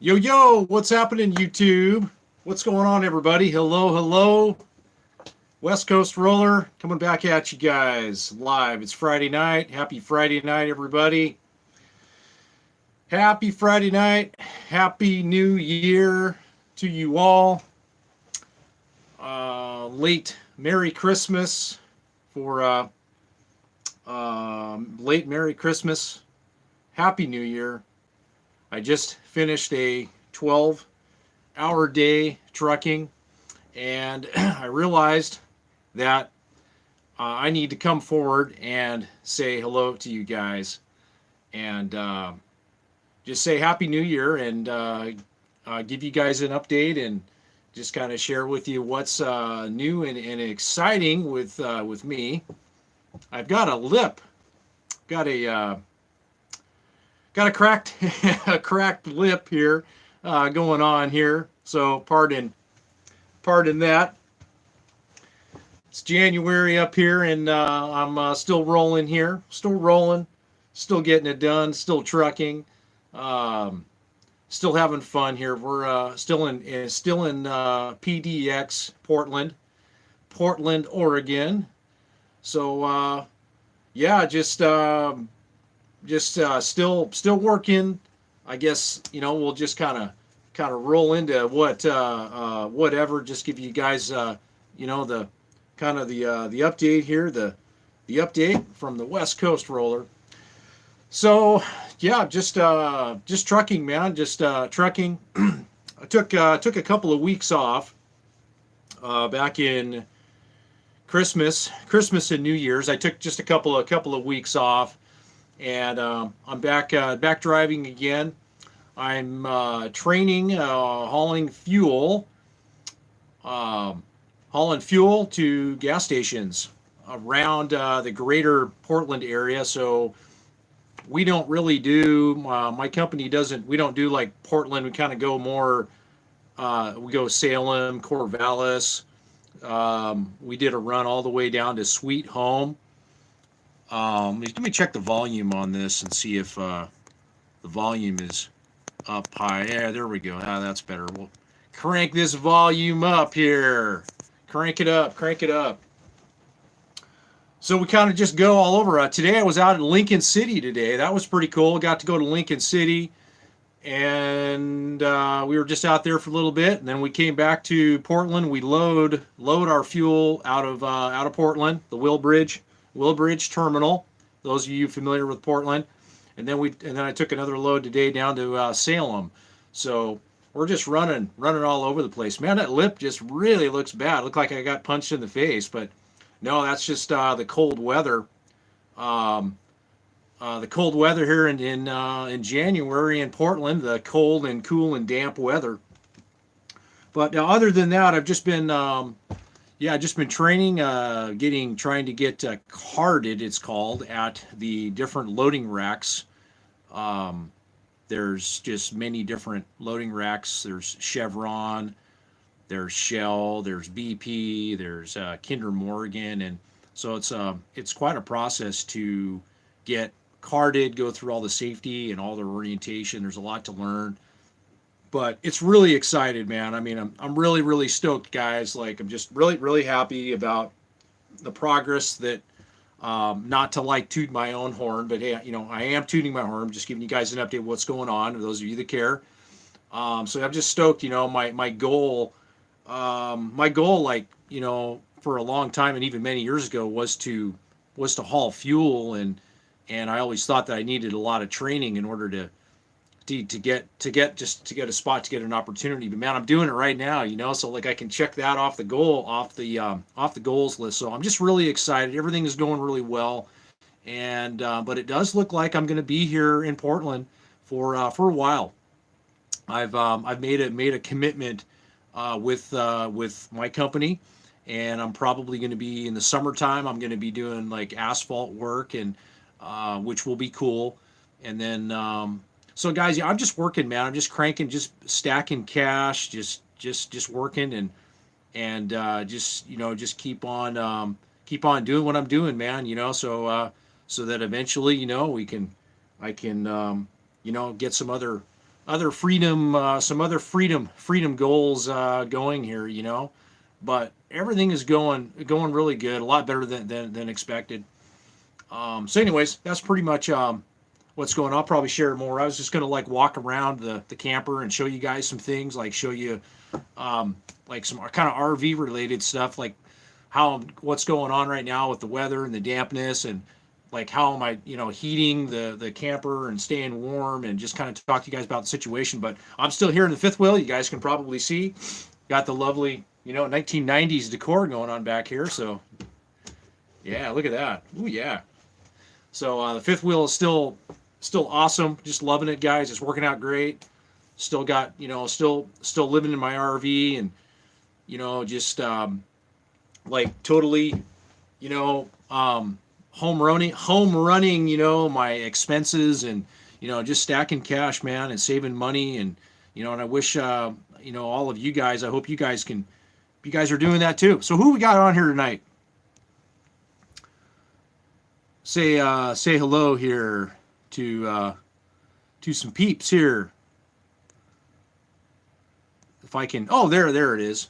Yo, yo, what's happening, YouTube? What's going on, everybody? Hello, hello. West Coast Roller coming back at you guys live. It's Friday night. Happy Friday night, everybody. Happy Friday night. Happy New Year to you all. Late Merry Christmas for late Merry Christmas. Happy New Year. I just finished a 12-hour day trucking, and I realized that I need to come forward and say hello to you guys and just say Happy New Year and give you guys an update and just kind of share with you what's new and exciting with me. I've got a lip, got a cracked a cracked lip here going on here. So pardon that. It's January up here, and I'm still rolling here, still rolling, still getting it done, still trucking, um, still having fun here. We're still in PDX Portland, Oregon. So yeah, just still working. I guess we'll just kind of roll into whatever. Just give you guys the kind of the update here, the update from the West Coast Roller. So yeah, just trucking, man, just trucking. I took a couple of weeks off back in Christmas and New Year's. I took just a couple of weeks off, and I'm back driving again. I'm training, um, hauling fuel to gas stations around the greater Portland area. So we don't really do. My company doesn't. We don't do like Portland. We kind of go more. We go Salem, Corvallis. We did a run all the way down to Sweet Home. Let me check the volume on this and see if the volume is up high. Yeah, there we go. Ah, that's better. We'll crank this volume up here. Crank it up. Crank it up. So we kind of just go all over. Today I was out in Lincoln City today. That was pretty cool. Got to go to Lincoln City, and we were just out there for a little bit, and then we came back to Portland. We load our fuel out of Portland, the Willbridge Terminal. Those of you familiar with Portland, and then I took another load today down to Salem. So we're just running all over the place. Man, that lip just really looks bad. It looked like I got punched in the face, but no, that's just the cold weather. Um, the cold weather here in January in Portland, the cold and cool and damp weather. But other than that, I've just been just been training, trying to get carded. It's called at the different loading racks. Um, there's just many different loading racks. There's Chevron, there's Shell, there's BP, there's Kinder Morgan, and so it's quite a process to get carded, go through all the safety and all the orientation. There's a lot to learn, but it's really excited, man. I mean, I'm really stoked, guys. Like, I'm just really happy about the progress that. Not to like toot my own horn, but hey, I am tooting my horn. I'm just giving you guys an update of what's going on. For those of you that care, so I'm just stoked. My goal, like for a long time and even many years ago, was to haul fuel, and I always thought that I needed a lot of training in order to get a spot, to get an opportunity. But man, I'm doing it right now, so like I can check that off the goals list. So I'm just really excited. Everything is going really well, and but it does look like I'm going to be here in Portland for a while. I've made a commitment with my company, and I'm probably going to be in the summertime. I'm going to be doing like asphalt work, and which will be cool. And then so guys, yeah, I'm just working, man. I'm just cranking, just stacking cash, just working, and just keep on doing what I'm doing, man. So that eventually, I can get some other other freedom, some other freedom goals going here, but everything is going really good, a lot better than expected. So anyways, that's pretty much what's going on. I'll probably share more. I was just gonna like walk around the camper and show you guys some things, like show you like some kind of RV related stuff, like what's going on right now with the weather and the dampness, and like how am I, heating the camper and staying warm, and just kind of talk to you guys about the situation. But I'm still here in the fifth wheel. You guys can probably see, got the lovely, 1990s decor going on back here. So yeah, look at that. Ooh, yeah. So the fifth wheel is still awesome. Just loving it, guys. It's working out great. Still got, still living in my RV, and just like totally, home running, my expenses, and just stacking cash, man, and saving money, and and I wish all of you guys, I hope you guys are doing that too. So who we got on here tonight? Say hello here to some peeps here. If I can, oh, there it is.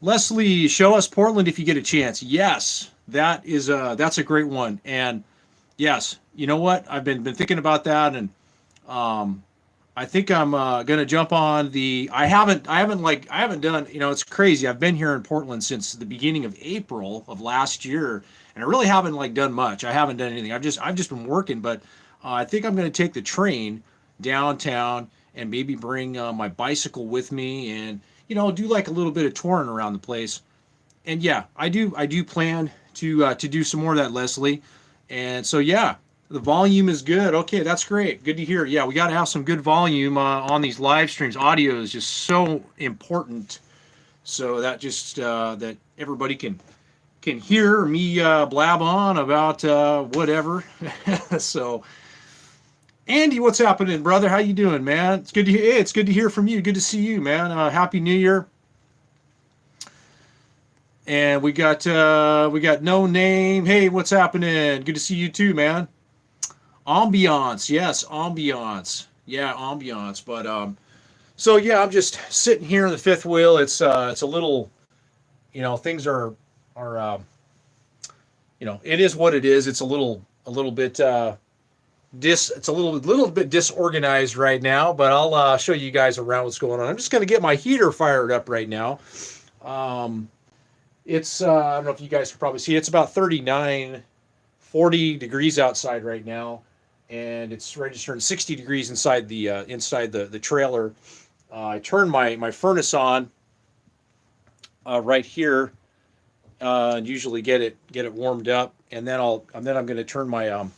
Leslie, show us Portland if you get a chance. Yes, that's a great one. And yes, you know what? I've been thinking about that, and I think I'm gonna jump on the. I haven't done. It's crazy. I've been here in Portland since the beginning of April of last year, and I really haven't done much. I haven't done anything. I've just been working, but I think I'm gonna take the train downtown and maybe bring my bicycle with me, and do like a little bit of touring around the place. And yeah, I do plan to do some more of that, Leslie. And so yeah, the volume is good. Okay, that's great. Good to hear. Yeah, we got to have some good volume on these live streams. Audio is just so important, so that just that everybody can hear me blab on about whatever. So, Andy, what's happening, brother? How you doing, man? It's good to hear. Hey, it's good to hear from you. Good to see you, man. Happy New Year. And we got No Name. Hey, what's happening? Good to see you too, man. Ambiance, yes, ambiance. Yeah, ambiance. But so yeah, I'm just sitting here in the fifth wheel. It's a little, things are it is what it is. It's a little bit it's a little bit disorganized right now, but I'll show you guys around what's going on. I'm just going to get my heater fired up right now. It's I don't know if you guys can probably see, it's about 40 degrees outside right now, and it's registering 60 degrees inside the trailer. I turned my furnace on right here, and usually get it warmed up, and then I'm going to turn my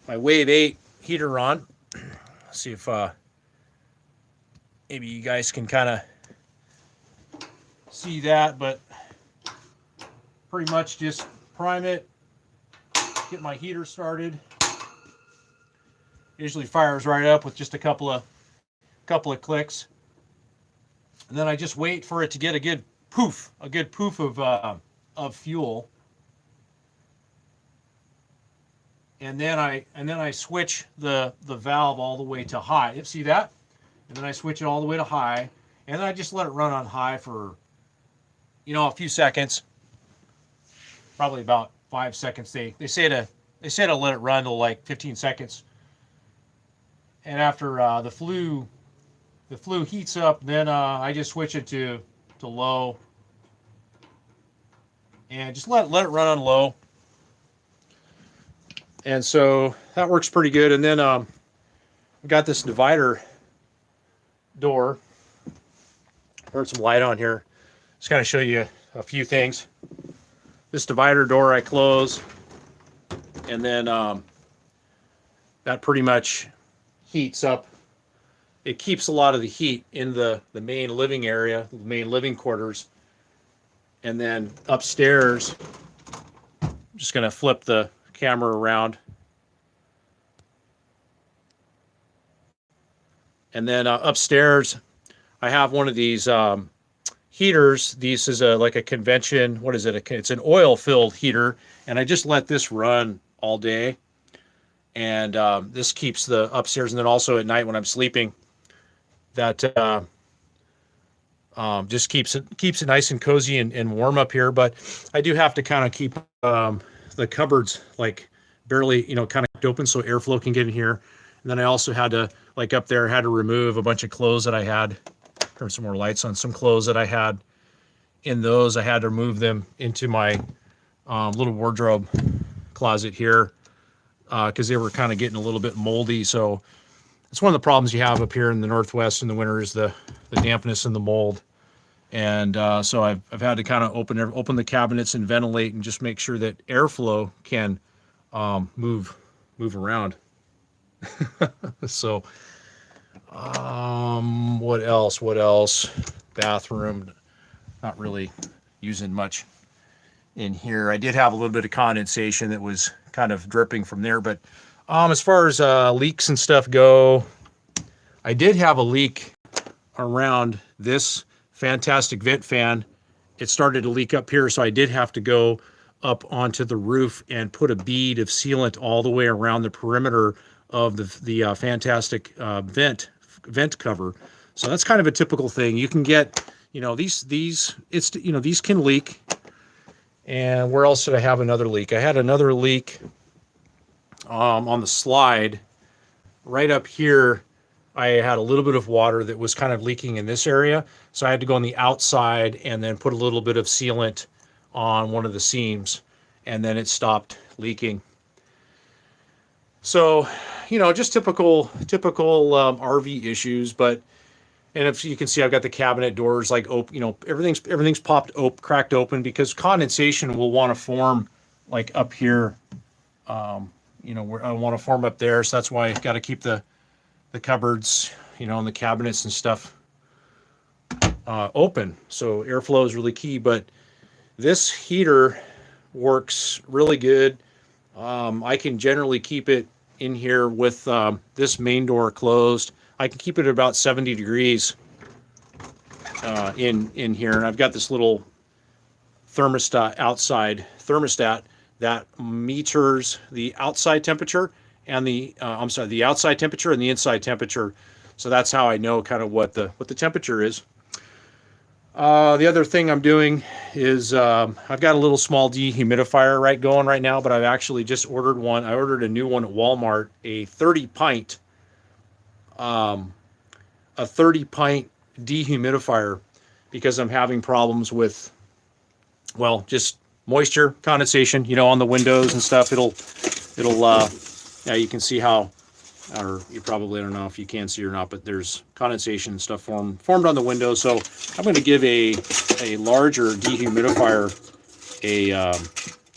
my Wave 8 heater on. See if maybe you guys can kind of see that, but pretty much just prime it, get my heater started. Usually fires right up with just a couple of clicks, and then I just wait for it to get a good poof of fuel. And then I switch the valve all the way to high. See that? And then I switch it all the way to high, and then I just let it run on high for a few seconds, probably about 5 seconds. They say to let it run to like 15 seconds, and after the flue heats up, then I just switch it to low, and just let it run on low. And so that works pretty good. And then we got this divider door. Turn some light on here. Just kind of show you a few things. This divider door I close, and then that pretty much heats up. It keeps a lot of the heat in the main living area, the main living quarters. And then upstairs, I'm just going to flip the camera around, and then upstairs I have one of these heaters. This is like a convention. What is it? It's an oil filled heater, and I just let this run all day. and this keeps the upstairs, and then also at night when I'm sleeping, that just keeps it nice and cozy and warm up here. But I do have to kind of keep the cupboards like barely, kind of open so airflow can get in here. And then I also had to, like up there, had to remove a bunch of clothes that I had. Turn some more lights on. Some clothes that I had in those, I had to move them into my little wardrobe closet here because they were kind of getting a little bit moldy. So it's one of the problems you have up here in the Northwest in the winter is the dampness and the mold. And so I've had to kind of open the cabinets and ventilate and just make sure that airflow can move around. So what else? Bathroom, not really using much in here. I did have a little bit of condensation that was kind of dripping from there, but as far as leaks and stuff go, I did have a leak around this fantastic vent fan. It started to leak up here, so I did have to go up onto the roof and put a bead of sealant all the way around the perimeter of the fantastic vent cover. So that's kind of a typical thing. You can get, these can leak. And where else did I have another leak? I had another leak on the slide right up here. I had a little bit of water that was kind of leaking in this area. So I had to go on the outside and then put a little bit of sealant on one of the seams, and then it stopped leaking. So, just typical RV issues. But, and if you can see, I've got the cabinet doors like open, everything's cracked open because condensation will want to form like up here. Where I want to form up there. So that's why I've got to keep the cupboards, and the cabinets and stuff open. So airflow is really key. But this heater works really good. I can generally keep it in here with this main door closed. I can keep it at about 70 degrees in here. And I've got this little outside thermostat that meters the outside temperature and the outside temperature and the inside temperature. So that's how I know kind of what the temperature is. The other thing I'm doing is I've got a little small dehumidifier going right now, but I've actually just ordered one. I ordered a new one at Walmart, a 30-pint dehumidifier because I'm having problems with, just moisture condensation, on the windows and stuff. It'll yeah, you can see how, or you probably, I don't know if you can see or not, but there's condensation and stuff formed on the windows. So I'm going to give a larger dehumidifier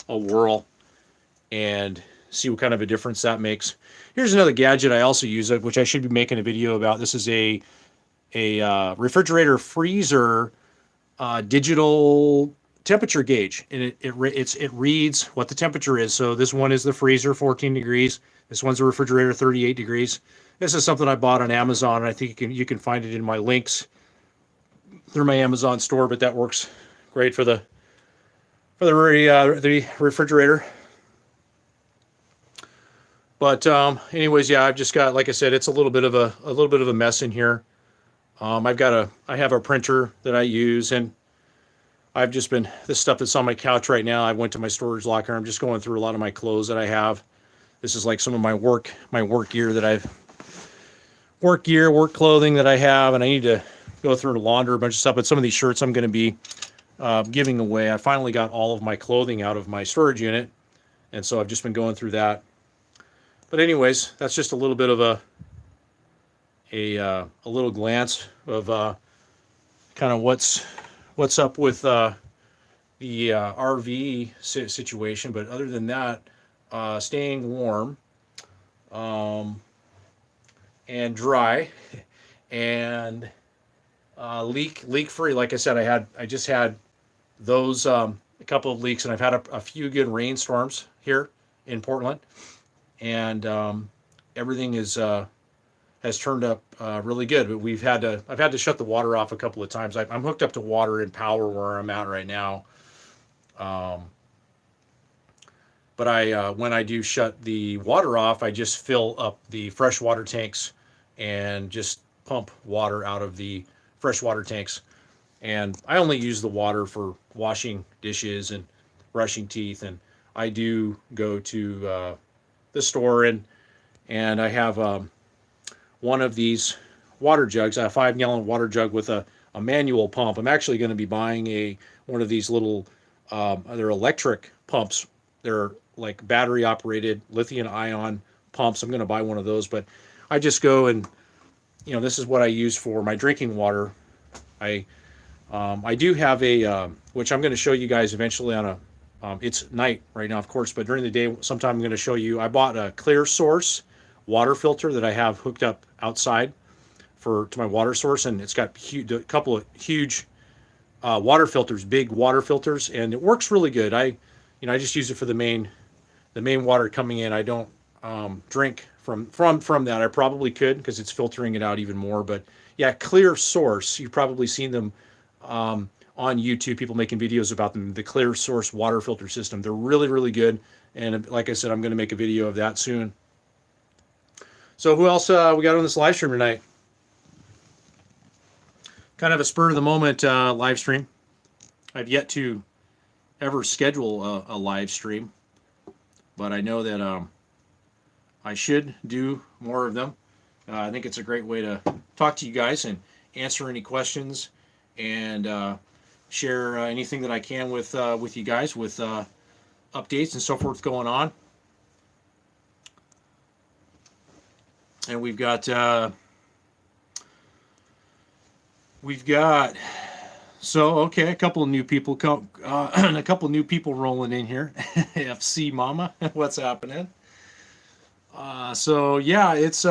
a whirl and see what kind of a difference that makes. Here's another gadget I also use, which I should be making a video about. This is a refrigerator freezer digital temperature gauge, and it reads what the temperature is. So this one is the freezer, 14 degrees. This one's a refrigerator, 38 degrees. This is something I bought on Amazon, and I think you can find it in my links through my Amazon store. But that works great for the refrigerator. But anyways, yeah, I've just got, like I said, it's a little bit of a mess in here. I have a printer that I use, and I've just been, this stuff that's on my couch right now, I went to my storage locker. I'm just going through a lot of my clothes that I have. This is like some of my work gear work clothing that I have, and I need to go through and launder a bunch of stuff. But some of these shirts I'm going to be giving away. I finally got all of my clothing out of my storage unit, and so I've just been going through that. But anyways, that's just a little bit of a little glance of kind of what's up with the RV situation. But other than that, staying warm and dry and leak free. Like I said, I just had those a couple of leaks, and I've had a few good rainstorms here in Portland, and everything has turned up really good. But I've had to shut the water off a couple of times. I'm hooked up to water and power where I'm at right now. But But when I do shut the water off, I just fill up the freshwater tanks and just pump water out of the freshwater tanks. And I only use the water for washing dishes and brushing teeth. And I do go to the store, and I have one of these water jugs, a 5-gallon water jug with a manual pump. I'm actually going to be buying one of these little, they're electric pumps. They're like battery operated lithium ion pumps. I'm going to buy one of those, but I just go and, this is what I use for my drinking water. I do have which I'm going to show you guys eventually on it's night right now, of course, but during the day, sometime I'm going to show you. I bought a clear source water filter that I have hooked up outside to my water source, and it's got a couple of huge water filters, big water filters, and it works really good. I just use it for the main water coming in. I don't drink from that. I probably could, because it's filtering it out even more. But yeah, clear source. You've probably seen them on YouTube, people making videos about them, the clear source water filter system. They're really, really good. And like I said, I'm going to make a video of that soon. So who else we got on this live stream tonight? Kind of a spur of the moment live stream. I've yet to ever schedule a live stream, but I know that I should do more of them. I think it's a great way to talk to you guys and answer any questions, and share anything that I can with you guys, with updates and so forth going on. And we've got a couple of new people and a couple of new people rolling in here. FC Mama, what's happening? So yeah, it's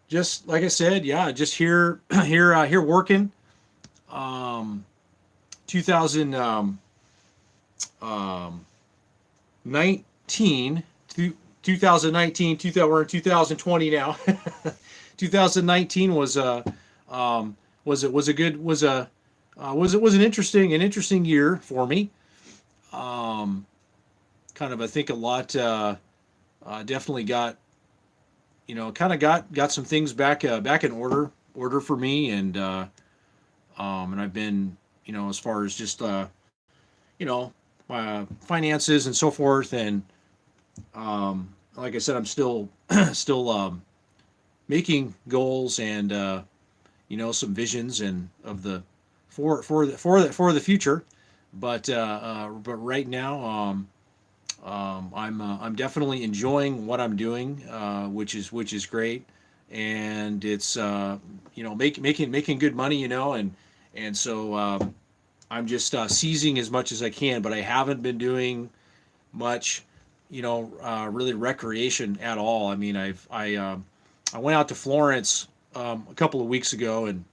just like I said, yeah, just here working. 2019 we're in 2020 now. 2019 was an interesting year for me. Kind of, I think a lot definitely got got some things back in order for me, and I've been, as far as just my finances and so forth, and like I said, I'm still making goals and some visions and of the for the future, but right now I'm definitely enjoying what I'm doing, which is great, and it's making good money, and so I'm just seizing as much as I can, but I haven't been doing much, really recreation at all. I mean, I went out to Florence a couple of weeks ago, and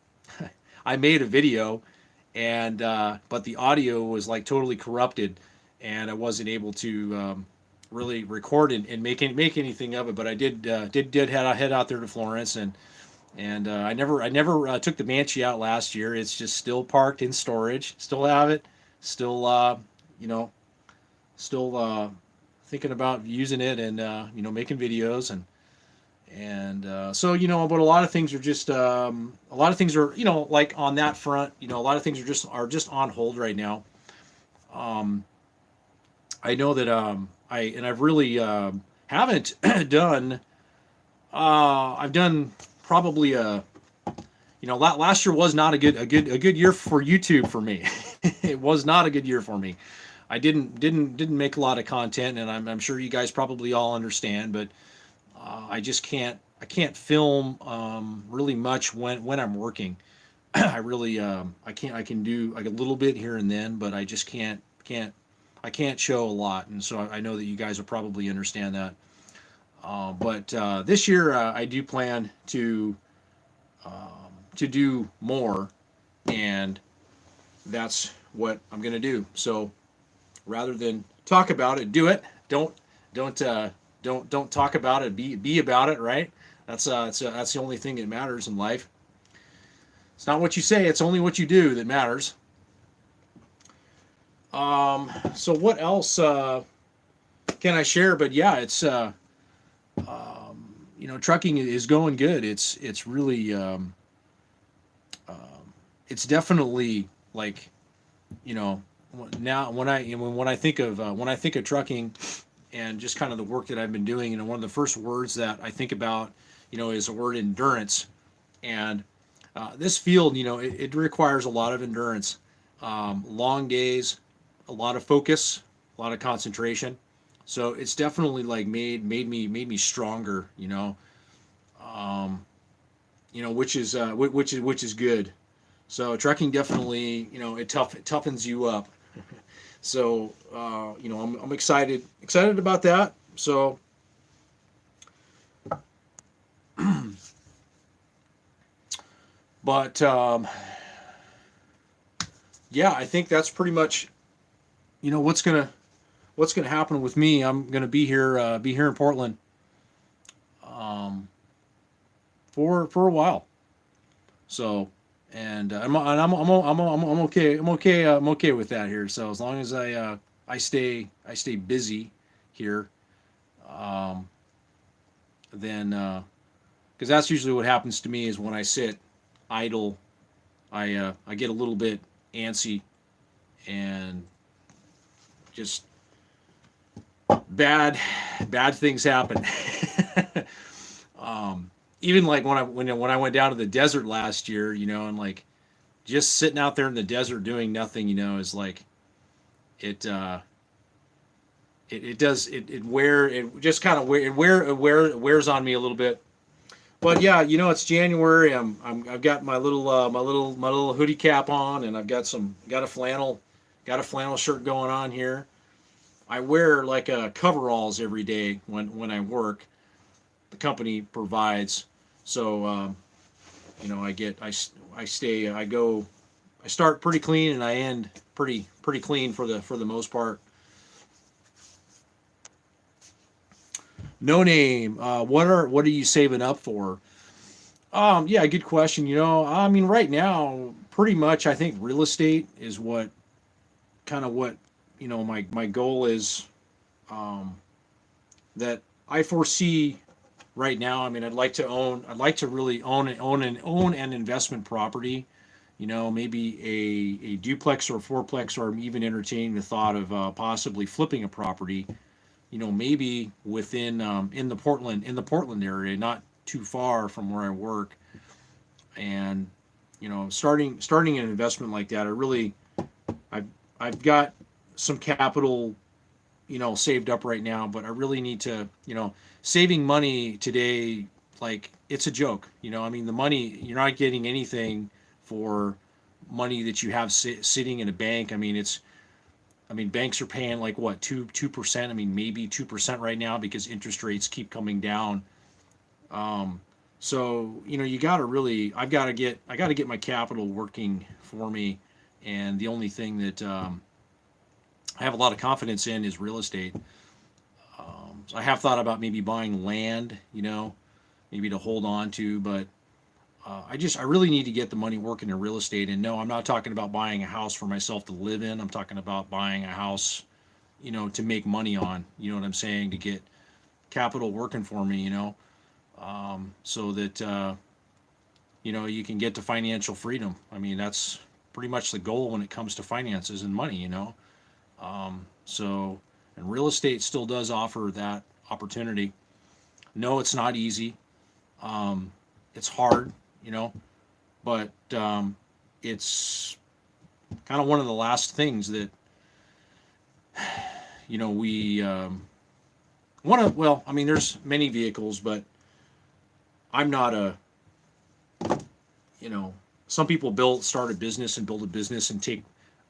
I made a video, and but the audio was like totally corrupted, and I wasn't able to really record and make anything of it. But I did head out there to Florence, and I never took the Banshee out last year. It's just still parked in storage. Still have it. Still still thinking about using it, and making videos, and so but a lot of things are just like on that front. A lot of things are just on hold right now. I know that I've really haven't done. I've done probably last year was not a good year for YouTube for me. It was not a good year for me. I didn't make a lot of content, and I'm sure you guys probably all understand, but I just can't film really much when I'm working. I really I can do like a little bit here and then, but I just can't show a lot, and so I know that you guys will probably understand that. But this year I do plan to do more, and that's what I'm going to do. So rather than talk about it, do it. Don't talk about it. Be about it, right? That's the only thing that matters in life. It's not what you say; it's only what you do that matters. So what else can I share? But yeah, it's trucking is going good. It's really it's definitely like you know now when I think of trucking and just kind of the work that I've been doing, one of the first words that I think about, is the word endurance. And this field, it requires a lot of endurance, long days, a lot of focus, a lot of concentration. So it's definitely like made me stronger, um, which is good. So trucking definitely, it toughens you up. So I'm excited about that. So but yeah, I think that's pretty much what's gonna happen with me. I'm gonna be here in Portland um, for a while. So and I'm okay. I'm okay with that here. So as long as I stay busy here, um, then because that's usually what happens to me is when I sit idle, I get a little bit antsy and just bad bad things happen. Even like when I went down to the desert last year, and like just sitting out there in the desert doing nothing, is like it it does it just kind of it wears on me a little bit. But yeah, it's January. I've got my little hoodie cap on, and I've got a flannel shirt going on here. I wear like coveralls every day when I work. The company provides, so I stay I start pretty clean and I end pretty clean for the most part. No name. What are you saving up for? Yeah, good question. I mean, right now, pretty much, I think real estate is what my goal is. Um, that I foresee right now. I mean, I'd like to really own an investment property. Maybe a duplex or a fourplex, or I'm even entertaining the thought of possibly flipping a property. Maybe within in the Portland area, not too far from where I work, and starting an investment like that. I've I've got some capital saved up right now, but I really need to saving money today, like it's a joke. I mean, the money, you're not getting anything for money that you have sitting in a bank. I mean, banks are paying like what 2%. I mean, maybe 2% right now because interest rates keep coming down. Um, so you got to really, I got to get my capital working for me, and the only thing that I have a lot of confidence in is real estate. So I have thought about maybe buying land, maybe to hold on to, but I really need to get the money working in real estate. And no, I'm not talking about buying a house for myself to live in. I'm talking about buying a house, to make money on. You know what I'm saying? To get capital working for me, so that you can get to financial freedom. I mean, that's pretty much the goal when it comes to finances and money. So, and real estate still does offer that opportunity. No, it's not easy. It's hard, you know, but it's kind of one of the last things that we want to. Well, I mean, there's many vehicles, but I'm not a some people start a business and build a business and take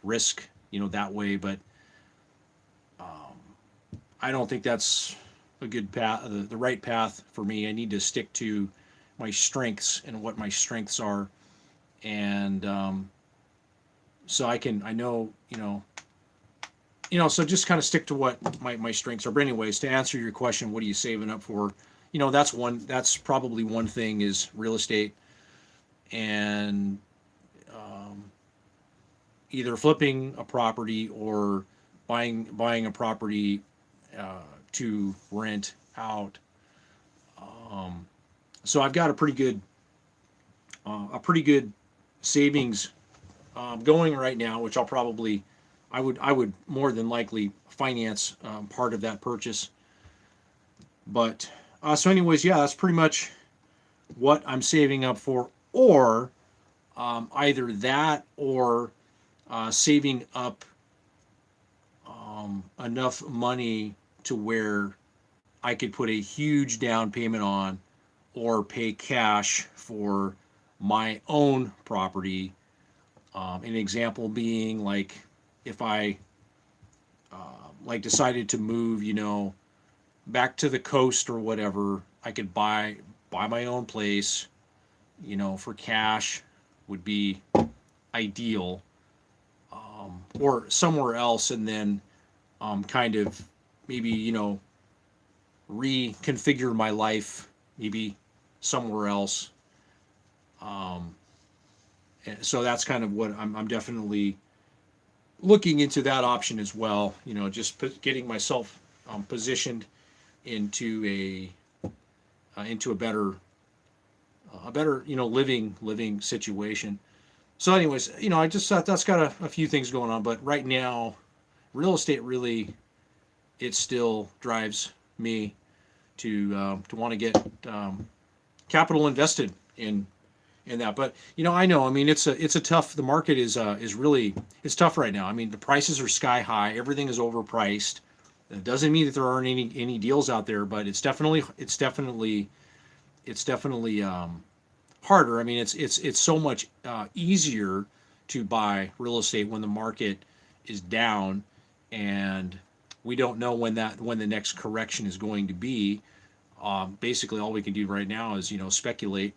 risk, that way, but I don't think that's a good path, the right path for me. I need to stick to my strengths and what my strengths are, and so I know, so just kind of stick to what my strengths are. But anyways, to answer your question, what are you saving up for? That's probably one thing is real estate, and either flipping a property or buying a property to rent out. So I've got a pretty good savings going right now, which I would more than likely finance part of that purchase. But so anyways, yeah, that's pretty much what I'm saving up for, or either that or saving up enough money to where I could put a huge down payment on or pay cash for my own property. An example being like if I like decided to move, back to the coast or whatever, I could buy my own place, for cash would be ideal, or somewhere else, and then kind of maybe reconfigure my life maybe somewhere else. And so that's kind of what I'm definitely looking into that option as well. Just getting myself positioned into a better living situation. So anyways, I just thought that's got a few things going on, but right now real estate really, it still drives me to want to get capital invested in that. But I know, I mean, it's a tough. The market is really, it's tough right now. I mean, the prices are sky high. Everything is overpriced. It doesn't mean that there aren't any deals out there, but it's definitely harder. I mean, it's so much easier to buy real estate when the market is down, and we don't know when the next correction is going to be. Basically, all we can do right now is speculate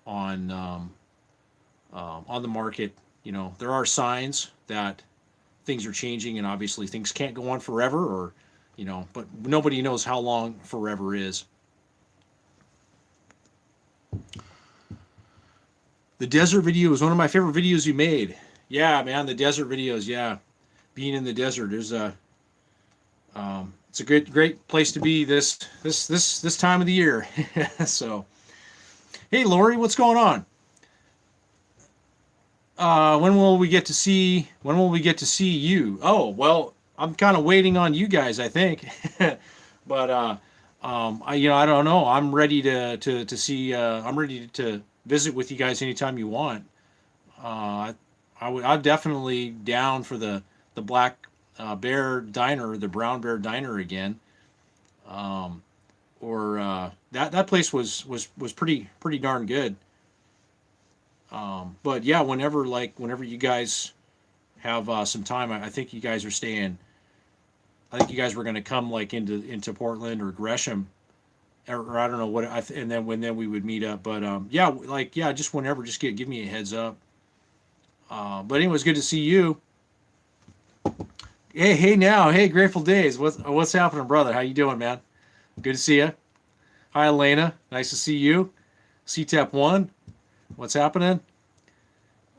on the market. There are signs that things are changing, and obviously things can't go on forever, or but nobody knows how long forever is. The desert video was one of my favorite videos you made. Yeah, man, the desert videos. Yeah, being in the desert. There's it's a great place to be this time of the year. So, hey, Lori, what's going on? When will we get to see you? Oh, well, I'm kind of waiting on you guys, I think. But I don't know. I'm ready to see. I'm ready to visit with you guys anytime you want. I'm definitely down for the Black Bear Diner, the Brown Bear Diner again. Or that place was pretty darn good. But yeah, whenever you guys have some time, I think you guys are staying. I think you guys were going to come into Portland or Gresham, or I don't know what. And then we would meet up. But just whenever, just give me a heads up. But anyway, it's good to see you. Hey, Grateful Days. What's happening, brother? How you doing, man? Good to see you. Hi, Elena. Nice to see you. CTAP1. What's happening?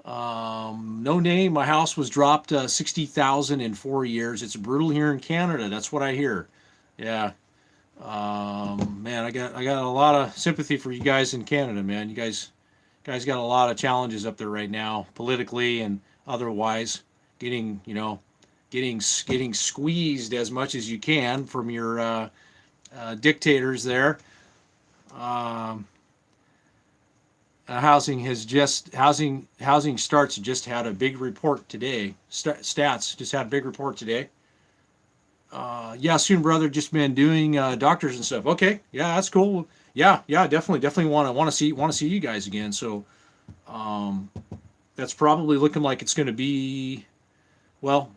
No name. My house was dropped $60,000 in 4 years. It's brutal here in Canada. That's what I hear. Yeah. Man, I got a lot of sympathy for you guys in Canada, man. You guys got a lot of challenges up there right now, politically and otherwise. Getting squeezed as much as you can from your dictators there. Housing starts just had a big report today. Stats just had a big report today. Yeah, soon, brother. Just been doing doctors and stuff. Okay, yeah, that's cool. Yeah, definitely want to see you guys again. So, that's probably looking like it's going to be, well,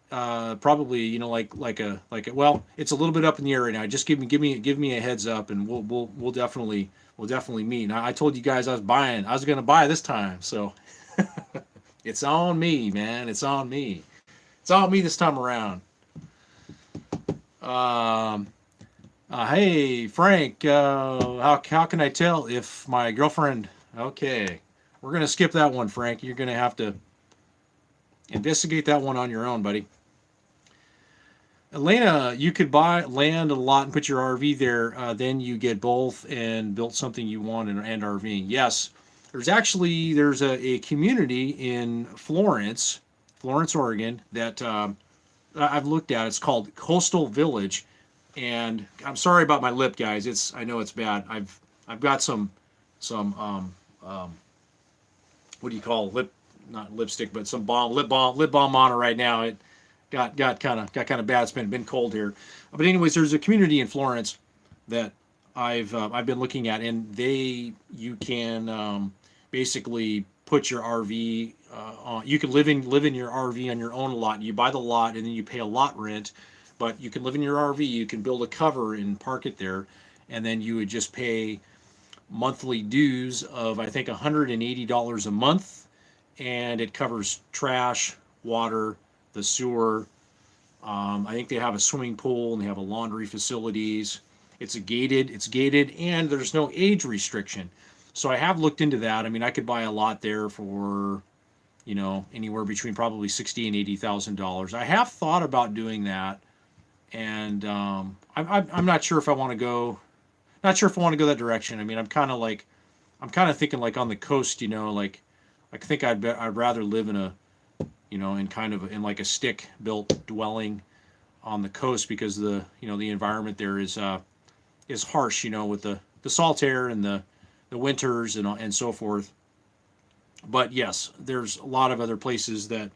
probably well, it's a little bit up in the air right now. Just give me a heads up, and we'll definitely meet. And I told you guys I was going to buy this time, so it's on me, man. It's on me this time around. Hey, Frank, how can I tell if my girlfriend? Okay, we're gonna skip that one, Frank. You're gonna have to investigate that one on your own, buddy. Elena, you could buy land a lot and put your RV there. Then you get both and built something you want and RVing. Yes, there's a community in Florence, Oregon that I've looked at. It's called Coastal Village, and I'm sorry about my lip, guys. I know it's bad. I've got some what do you call lip, not lipstick, but some lip balm on it right now. It got kind of bad. It's been cold here, but anyways, there's a community in Florence that I've been looking at, and you can basically put your RV on. You can live in your RV on your own lot. You buy the lot, and then you pay a lot rent. But you can live in your RV. You can build a cover and park it there, and then you would just pay monthly dues of I think $180 a month, and it covers trash, water, the sewer. I think they have a swimming pool and they have a laundry facilities. It's gated, and there's no age restriction. So I have looked into that. I mean, I could buy a lot there for anywhere between probably $60,000 and $80,000. I have thought about doing that, and I'm not sure if I want to go. Not sure if I want to go that direction. I mean, I'm kind of thinking like on the coast, like I think I'd rather live in a in kind of in like a stick built dwelling on the coast, because the environment there is harsh, with the salt air and the winters and so forth. But yes, there's a lot of other places that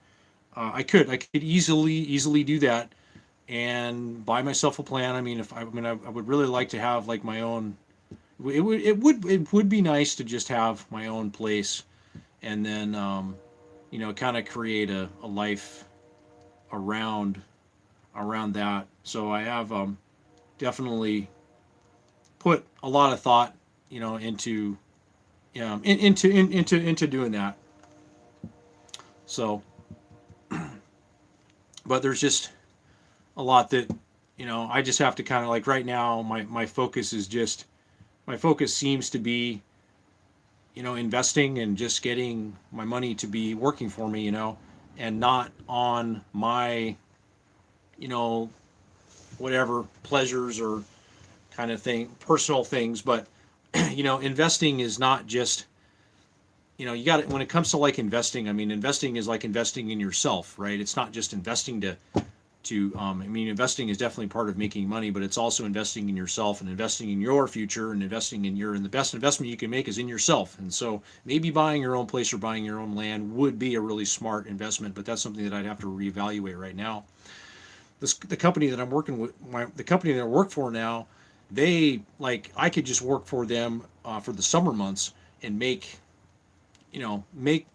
I could easily do that and buy myself a plan. I mean, I would really like to have like my own. It would be nice to just have my own place, and then kind of create a life around that. So I have definitely put a lot of thought, into into doing that. So, but there's just a lot that I just have to kind of like right now. My focus seems to be investing and just getting my money to be working for me, and not on my you know whatever pleasures or kind of thing, personal things. But investing is not just you got it when it comes to like investing. I mean, investing is like investing in yourself, right? It's not just investing I mean, investing is definitely part of making money, but it's also investing in yourself and investing in your future and investing and the best investment you can make is in yourself. And so maybe buying your own place or buying your own land would be a really smart investment, but that's something that I'd have to reevaluate right now. The company that I'm working with, the company that I work for now, they like I could just work for them for the summer months and make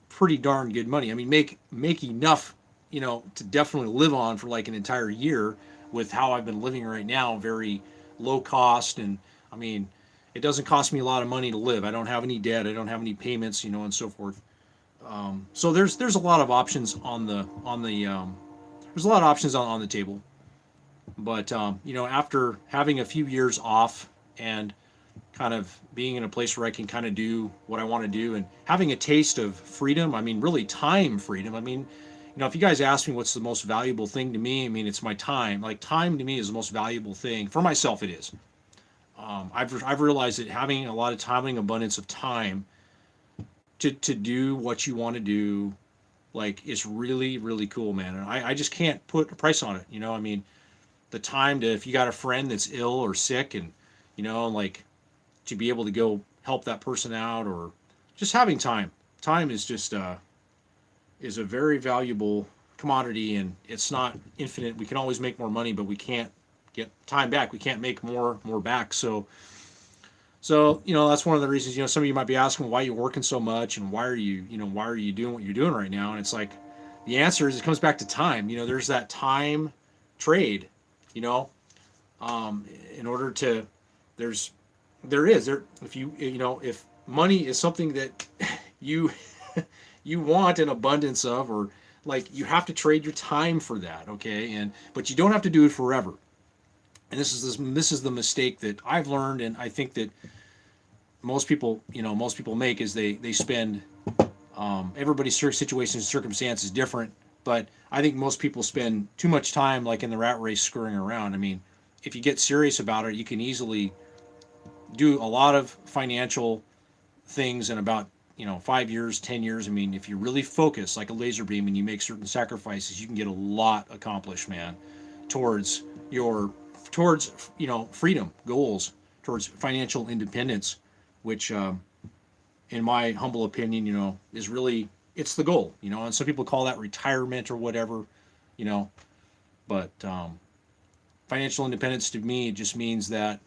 pretty darn good money. I mean, make enough, to definitely live on for like an entire year with how I've been living right now, very low cost. And I mean, it doesn't cost me a lot of money to live. I don't have any debt. I don't have any payments, and so forth. So there's a lot of options there's a lot of options on the table. But after having a few years off and kind of being in a place where I can kind of do what I want to do and having a taste of freedom. I mean, really time freedom. I mean, if you guys ask me what's the most valuable thing to me, I mean, it's my time. Like time to me is the most valuable thing for myself. It is. I've realized that having a lot of time, having abundance of time to do what you want to do, like is really, really cool, man. And I just can't put a price on it. I mean, the time to, if you got a friend that's ill or sick and, like to be able to go help that person out, or just having time. Time is just is a very valuable commodity, and it's not infinite. We can always make more money, but we can't get time back. We can't make more back. So that's one of the reasons. Some of you might be asking why you're working so much and why are you doing what you're doing right now? And it's like the answer is it comes back to time. There's that time trade. In order to there's there is there if if money is something that you you want an abundance of, or like you have to trade your time for that, okay? But you don't have to do it forever. And this is the mistake that I've learned, and I think that most people make is they spend everybody's situation and circumstance is different, But I think most people spend too much time like in the rat race screwing around. I mean, if you get serious about it, you can easily do a lot of financial things in about 5 years, 10 years. I mean, if you really focus like a laser beam and you make certain sacrifices, you can get a lot accomplished, man, towards your towards freedom goals, towards financial independence, which in my humble opinion, is really it's the goal, and some people call that retirement or whatever, you know, but financial independence to me it just means that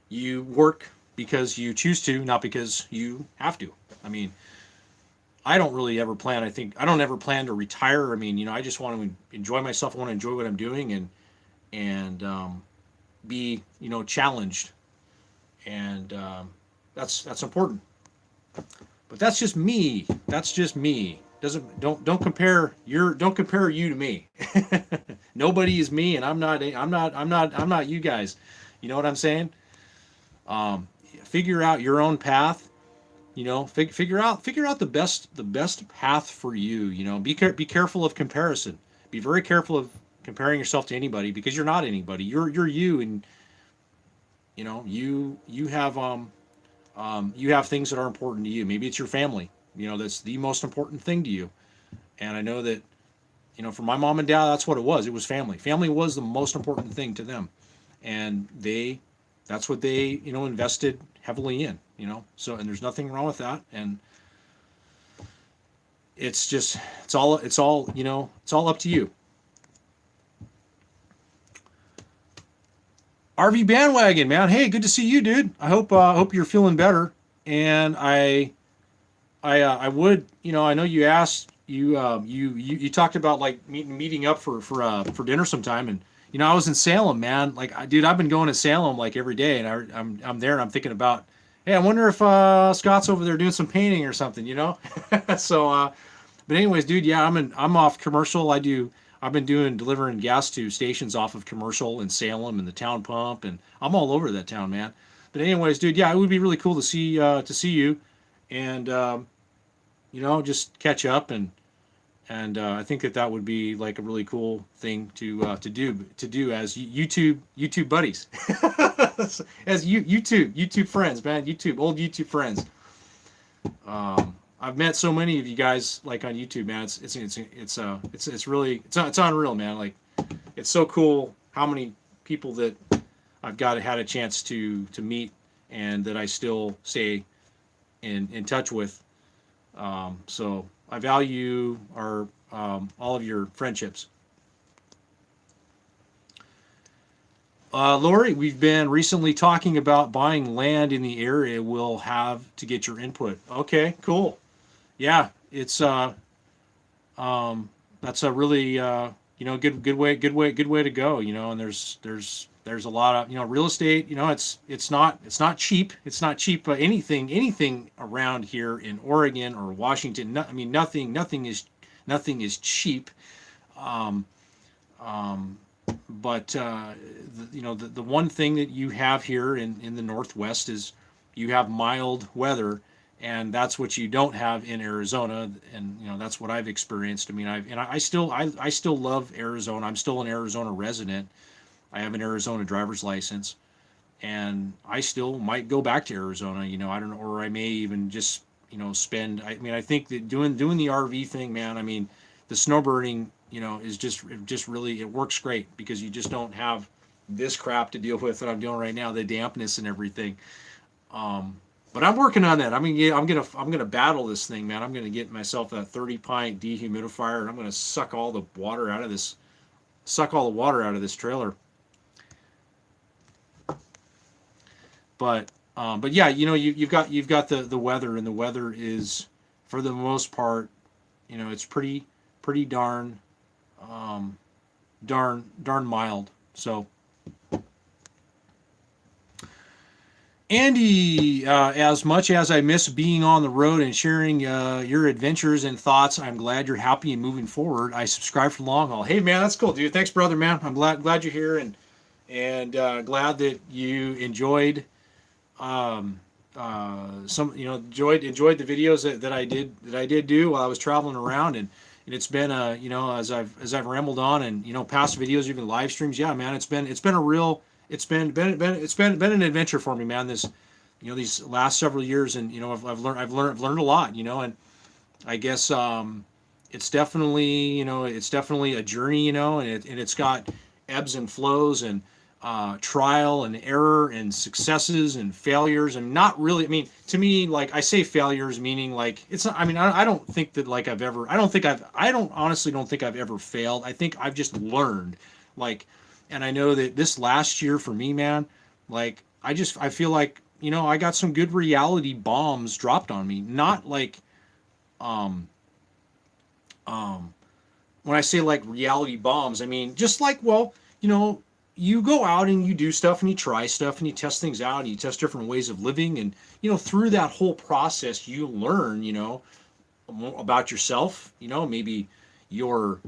you work because you choose to, not because you have to. I mean, I don't really ever plan. I don't ever plan to retire. I mean, I just want to enjoy myself. I want to enjoy what I'm doing and be challenged, and that's important. But that's just me. That's just me. Don't compare you to me. Nobody is me, and I'm not you guys. You know what I'm saying? Figure out your own path. Figure out the best path for you. Be careful of comparison. Be very careful of comparing yourself to anybody because you're not anybody. You're you, and you have things that are important to you. Maybe it's your family. That's the most important thing to you. And I know that for my mom and dad, that's what it was. It was family. Family was the most important thing to them, and that's what they invested heavily in. So, and there's nothing wrong with that. And it's all up to you. RV bandwagon, man. Hey, good to see you, dude. I hope you're feeling better. And I would, I know you asked you talked about like meeting up for dinner sometime, and I was in Salem, man. Like, dude, I've been going to Salem like every day, and I'm there, and I'm thinking about, hey, I wonder if Scott's over there doing some painting or something, So, but anyways, dude, yeah, I'm off commercial. I've been delivering gas to stations off of commercial in Salem and the town pump, and I'm all over that town, man. But anyways, dude, yeah, it would be really cool to see you, and just catch up, and I think that would be like a really cool thing to do as YouTube buddies, as YouTube friends, man, old YouTube friends. I've met so many of you guys like on YouTube, man. It's really it's unreal, man. Like, it's so cool how many people that I've had a chance to meet and that I still stay in touch with. So I value all of your friendships. Lori, we've been recently talking about buying land in the area. We'll have to get your input. Okay, cool. Yeah, it's that's a really good way to go. And there's a lot of real estate. It's not cheap. It's not cheap. But anything around here in Oregon or Washington, nothing is cheap. Um, but the one thing that you have here in the Northwest is you have mild weather, and that's what you don't have in Arizona. And that's what I've experienced. I mean, I still love Arizona. I'm still an Arizona resident. I have an Arizona driver's license, and I still might go back to Arizona. I don't know, or I may even just spend. I think that doing the RV thing, man. I mean, the snowbirding, is just really, it works great because you just don't have this crap to deal with that I'm doing right now, the dampness and everything. But I'm working on that. I mean, yeah, I'm gonna battle this thing, man. I'm gonna get myself a 30-pint dehumidifier, and I'm gonna suck all the water out of this trailer. But yeah, you've got the weather, and the weather is, for the most part, it's pretty darn mild. So, Andy, as much as I miss being on the road and sharing your adventures and thoughts, I'm glad you're happy and moving forward. I subscribe for the long haul. Hey, man, that's cool, dude. Thanks, brother, man. I'm glad you're here, and glad that you enjoyed enjoyed the videos that I did do while I was traveling around, and it's been as I've rambled on, and past videos, even live streams. Yeah, man, it's been a real it's been an adventure for me, man. This these last several years, and I've learned a lot, and I guess it's definitely a journey, and it's got ebbs and flows, and trial and error, and successes and failures, and not really. I mean, to me, like, I say failures, meaning like it's not. I mean, I don't think that like I've ever. I don't honestly don't think I've ever failed. I think I've just learned, like, and I know that this last year for me, man, like I feel like I got some good reality bombs dropped on me. Not like um um when I say like reality bombs, I mean just like, well, you know, you go out and you do stuff and you try stuff and you test things out and you test different ways of living, and through that whole process you learn, about yourself, maybe your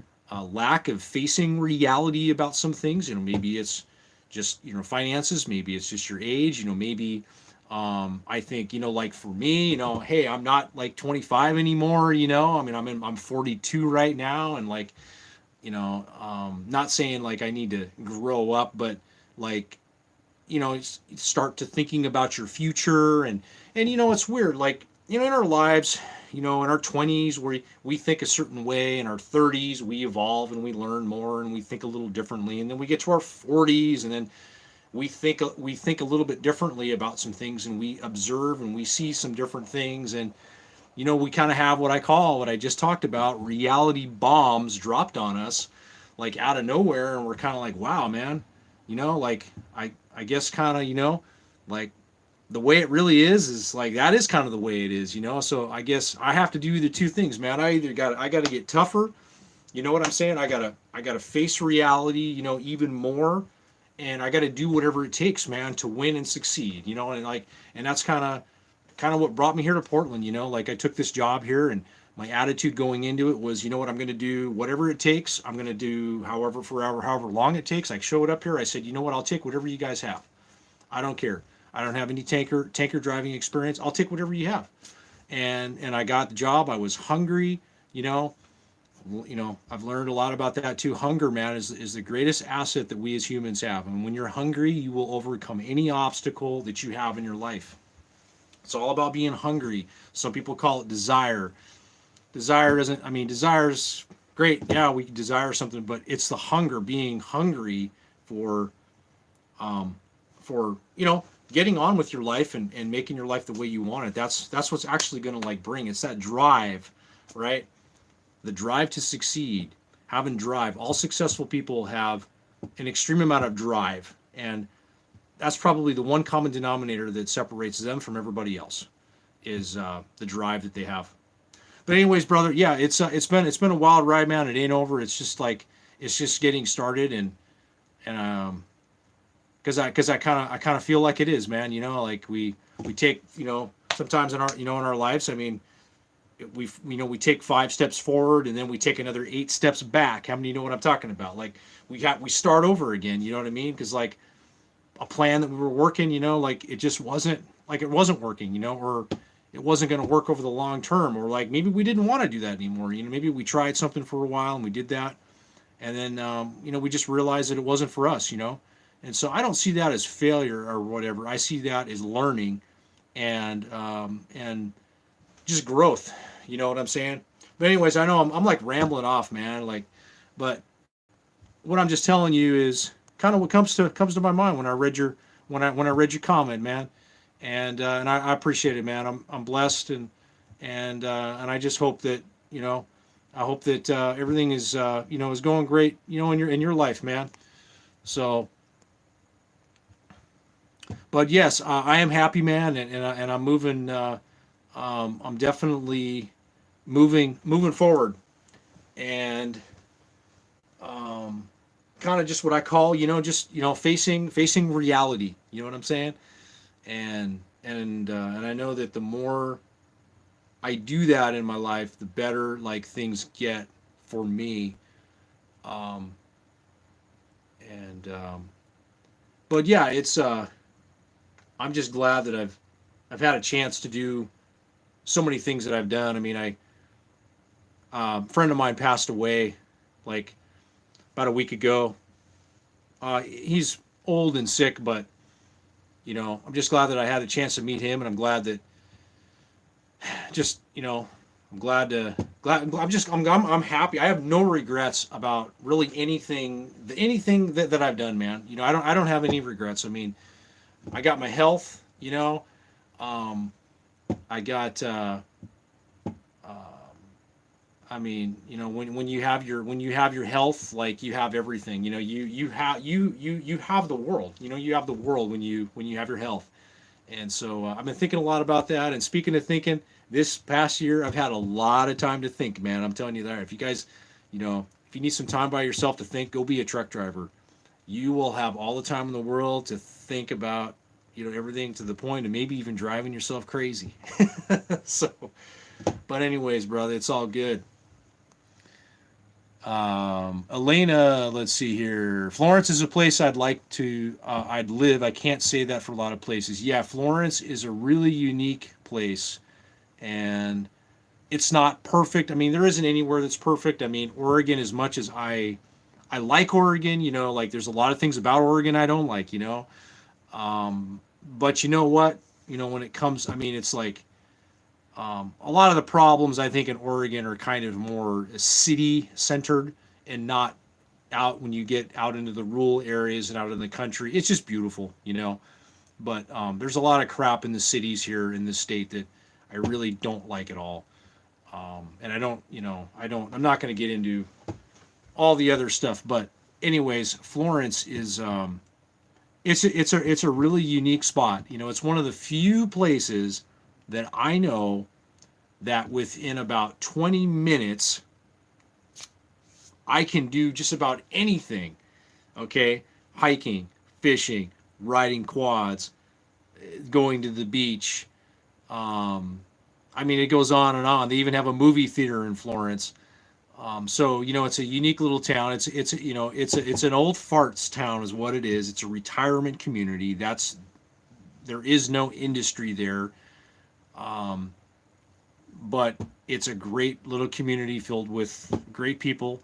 lack of facing reality about some things, maybe it's just finances, maybe it's just your age, maybe I think, like for me, hey, I'm not like 25 anymore, I mean, I'm 42 right now, and like, not saying like I need to grow up, but like, start to thinking about your future, and it's weird, like, in our lives, in our 20s we think a certain way, in our 30s we evolve and we learn more and we think a little differently, and then we get to our 40s, and then we think a little bit differently about some things, and we observe and we see some different things, and we kind of have what I call, what I just talked about, reality bombs dropped on us, like out of nowhere, and we're kind of like, wow, man, like I guess kind of, like the way it really is like that is kind of the way it is, So I guess I have to do the two things, man. I got to get tougher, you know what I'm saying? I got to face reality, even more, and I got to do whatever it takes, man, to win and succeed, and like, and that's kind of what brought me here to Portland, like I took this job here, and my attitude going into it was, you know what, I'm going to do whatever it takes. I'm going to do however long it takes. I showed up here. I said, you know what, I'll take whatever you guys have. I don't care. I don't have any tanker driving experience. I'll take whatever you have. And I got the job. I was hungry, I've learned a lot about that too. Hunger, man, is the greatest asset that we as humans have. And when you're hungry, you will overcome any obstacle that you have in your life. It's all about being hungry. Some people call it desire. Desire doesn't, I mean, desire's great. Yeah, we desire something, but it's the hunger, being hungry for, um, getting on with your life, and making your life the way you want it. That's what's actually going to like bring. It's that drive, right? The drive to succeed, having drive. All successful people have an extreme amount of drive, and that's probably the one common denominator that separates them from everybody else, is the drive that they have. But anyways, brother, yeah, it's been a wild ride, man. It ain't over. It's just like, it's just getting started, and because I kind of feel like it is, man. Like we take, sometimes in our lives. I mean, we take 5 steps forward, and then we take another 8 steps back. How many know what I'm talking about? Like we start over again. You know what I mean? Because like a plan that we were working, like it just wasn't, like it wasn't working, or it wasn't going to work over the long term, or like maybe we didn't want to do that anymore. Maybe we tried something for a while and we did that, and then we just realized that it wasn't for us. And so I don't see that as failure or whatever. I see that as learning, and just growth. You know what I'm saying? But anyways, I know I'm like rambling off, man. Like, but what I'm just telling you is kind of what comes to my mind when I read your when I read your comment, man. And I appreciate it, man. I'm blessed, and I just hope that I hope that everything is going great, in your life, man. So, but yes, I am happy, man, and I'm moving. I'm definitely moving forward, and kind of just what I call, just facing reality. You know what I'm saying? And I know that the more I do that in my life, the better like things get for me. Um, and but yeah, it's I'm just glad that I've had a chance to do so many things that I've done. I mean, Friend of mine passed away like about a week ago. He's old and sick, but I'm just glad that I had a chance to meet him, and I'm glad that just I'm glad I'm happy. I have no regrets about really anything that I've done, man. I don't have any regrets. I mean, I got my health, um, I got I mean, when you have your health, like you have everything. You have the world. You have the world when you have your health. And so I've been thinking a lot about that. And speaking of thinking, this past year I've had a lot of time to think, man. I'm telling you that. If you guys, if you need some time by yourself to think, go be a truck driver. You will have all the time in the world to think about, everything to the point of maybe even driving yourself crazy. So, but anyways, brother, it's all good. Elena, let's see here. Florence is a place I'd live. I can't say that for a lot of places. Yeah, Florence is a really unique place, and it's not perfect. I mean, there isn't anywhere that's perfect. I mean, Oregon, as much as I like Oregon, like there's a lot of things about Oregon I don't like, but you know what? When it comes, I mean, it's like a lot of the problems I think in Oregon are kind of more city centered and not out when you get out into the rural areas and out in the country. It's just beautiful, But there's a lot of crap in the cities here in this state that I really don't like at all. And I don't, I'm not going to get into all the other stuff. But anyways, Florence is, it's a really unique spot. It's one of the few places that I know that within about 20 minutes I can do just about anything. Okay, hiking, fishing, riding quads, going to the beach. I mean, it goes on and on. They even have a movie theater in Florence. So it's a unique little town. It's an old farts town, is what it is. It's a retirement community. There is no industry there, but it's a great little community filled with great people.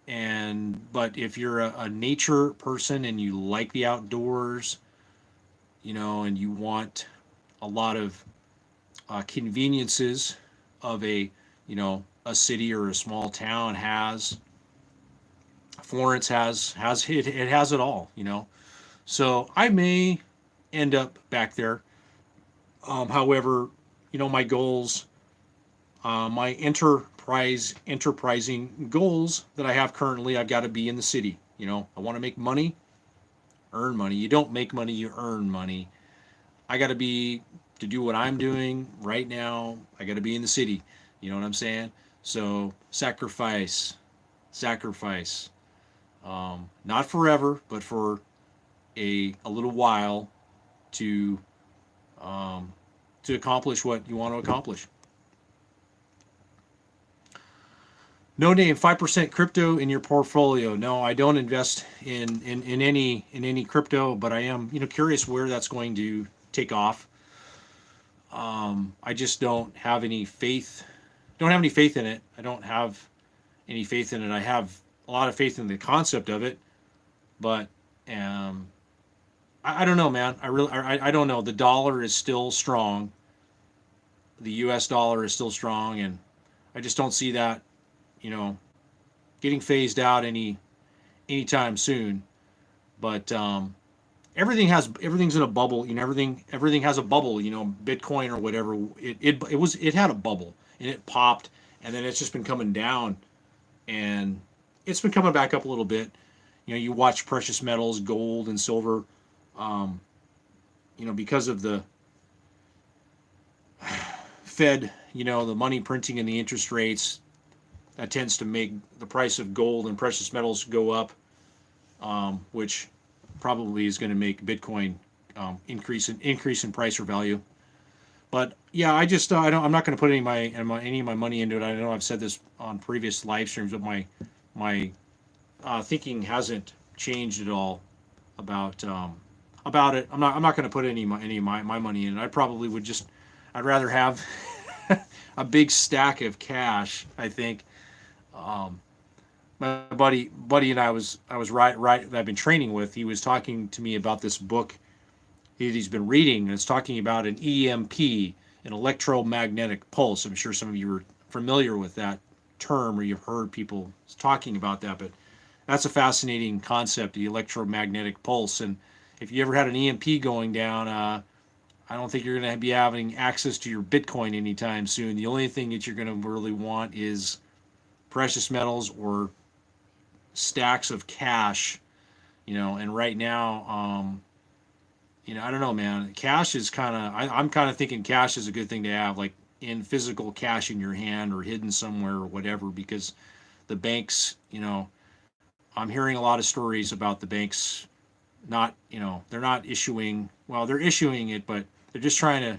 But if you're a nature person and you like the outdoors, and you want a lot of conveniences of a city or a small town has. Florence it has it all. So I may end up back there. However, my goals, my enterprising goals that I have currently, I've got to be in the city. I want to make money, earn money. You don't make money, you earn money. I got to do what I'm doing right now. I got to be in the city. You know what I'm saying? So sacrifice. Not forever, but for a little while to accomplish what you want to accomplish. No name, 5% crypto in your portfolio. No, I don't invest in any crypto, but I am curious where that's going to take off. I just don't have any faith. Don't have any faith in it. I don't have any faith in it. I have a lot of faith in the concept of it, but I don't know, man. I don't know. The dollar is still strong. The U.S. dollar is still strong, and I just don't see that, you know, getting phased out anytime soon. But everything's in a bubble. Everything has a bubble. Bitcoin or whatever. It had a bubble and it popped, and then it's just been coming down, and it's been coming back up a little bit. You watch precious metals, gold and silver, because of the Fed, the money printing and the interest rates, that tends to make the price of gold and precious metals go up, which probably is going to make Bitcoin increase in price or value. But yeah, I'm not going to put any of my money into it. I know I've said this on previous live streams, but my thinking hasn't changed at all about it. I'm not going to put any of my money in it. I'd rather have a big stack of cash, I think, Um, my buddy and I was right that I've been training with. He was talking to me about this book he's been reading, and it's talking about an EMP, an electromagnetic pulse. I'm sure some of you are familiar with that term, or you've heard people talking about that, but that's a fascinating concept, the electromagnetic pulse. And if you ever had an EMP going down, I don't think you're going to be having access to your Bitcoin anytime soon. The only thing that you're going to really want is precious metals or stacks of cash, and right now, I don't know, man. Cash is kind of, I'm kind of thinking cash is a good thing to have, like in physical cash in your hand or hidden somewhere or whatever, because the banks, I'm hearing a lot of stories about the banks not, they're not issuing, well, they're issuing it, but they're just trying to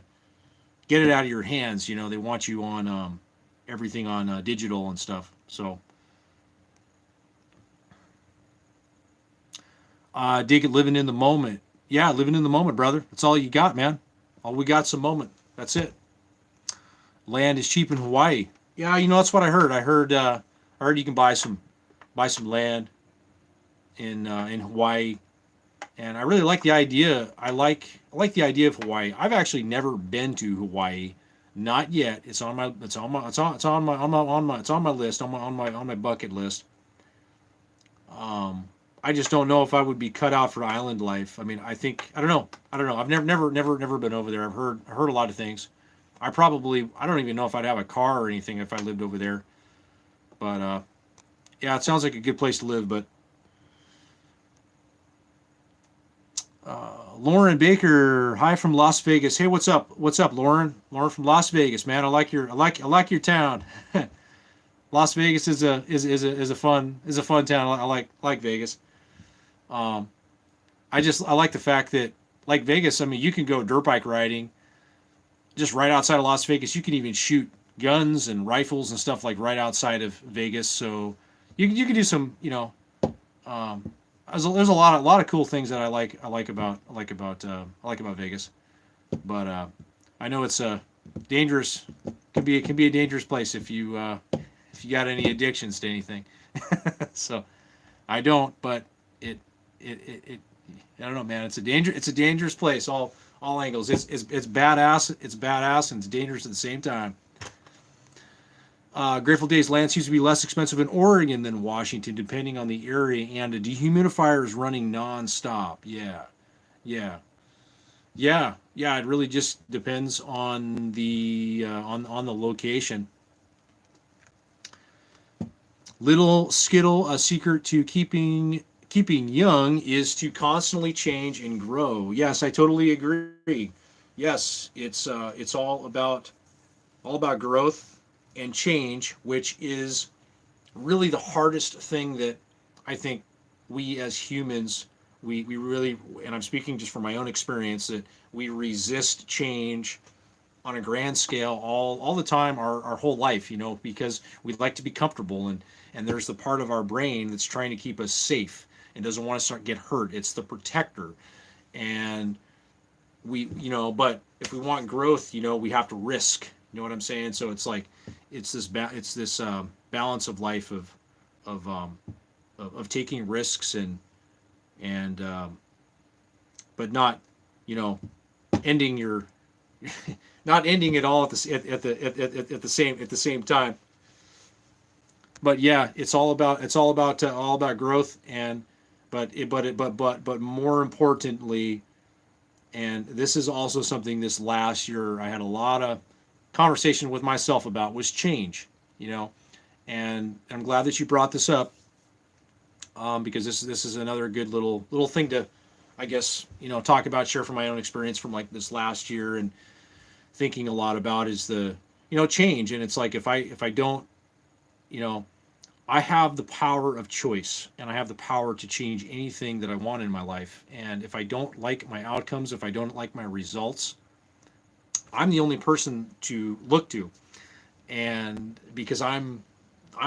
get it out of your hands. They want you on everything on digital and stuff. So, dig it, living in the moment. Yeah, living in the moment, brother. That's all you got, man. All we got's a moment. That's it. Land is cheap in Hawaii. Yeah, that's what I heard. I heard you can buy some land in Hawaii, and I really like the idea. I like the idea of Hawaii. I've actually never been to Hawaii, not yet. It's on my list, on my bucket list. I just don't know if I would be cut out for island life. I mean, I don't know. I've never been over there. I've heard a lot of things. I don't even know if I'd have a car or anything if I lived over there. But yeah, it sounds like a good place to live. But Lauren Baker, hi from Las Vegas. Hey, what's up? What's up, Lauren? Lauren from Las Vegas, man. I like your town. Las Vegas is a fun town. I like Vegas. Um, I like the fact that, like Vegas, I mean, you can go dirt bike riding just right outside of Las Vegas. You can even shoot guns and rifles and stuff like right outside of Vegas. So you can do some, um, there's a lot of cool things that I like about Vegas. But I know it's a dangerous, can be a dangerous place if you got any addictions to anything. So I don't, but it it I don't know, man. It's a dangerous place. All angles. It's badass. It's badass and it's dangerous at the same time. Grateful Days land seems to be less expensive in Oregon than Washington, depending on the area, and a dehumidifier is running nonstop. Yeah, yeah, yeah. It really just depends on the location. Little Skittle, a secret to keeping young is to constantly change and grow. Yes, I totally agree. Yes, it's all about growth and change, which is really the hardest thing that I think we as humans we really, and I'm speaking just from my own experience, that we resist change on a grand scale all the time, our whole life, because we'd like to be comfortable, and there's the part of our brain that's trying to keep us safe and doesn't want us to get hurt. It's the protector. And but if we want growth, we have to risk. You know what I'm saying? So it's like it's this balance of life of taking risks and but not, you know ending your not ending it all at the same time. But yeah, it's all about growth, and but more importantly, and this is also something this last year I had a lot of conversation with myself about, was change. You know, and I'm glad that you brought this up, because this is another good little thing to, I guess, talk about, share from my own experience from like this last year, and thinking a lot about is the change. And it's like, if I don't, you know I have the power of choice, and I have the power to change anything that I want in my life. And if I don't like my outcomes, if I don't like my results, I'm the only person to look to. And because I'm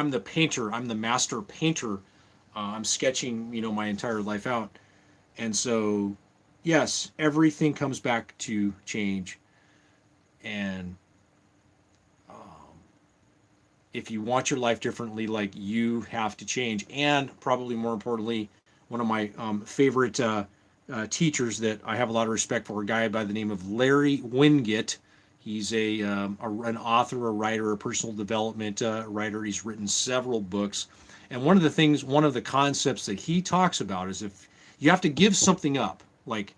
the painter, I'm the master painter. I'm sketching, my entire life out. And so, yes, everything comes back to change. And if you want your life differently, like you have to change. And probably more importantly, one of my favorite teachers that I have a lot of respect for, a guy by the name of Larry Winget. He's an author, a writer, a personal development writer. He's written several books. And one of the concepts that he talks about is if you have to give something up, like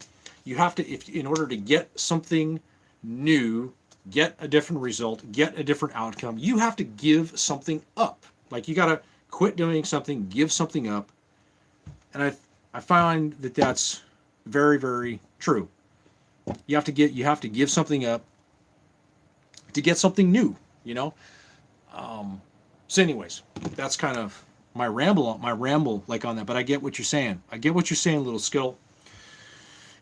you have to, if in order to get something new, get a different result, get a different outcome, you have to give something up. Like you got to quit doing something, give something up. And I find that that's very, very true. You have to give something up to get something new, you know? So anyways, that's kind of my ramble like on that, but I get what you're saying. I get what you're saying, little Skittle.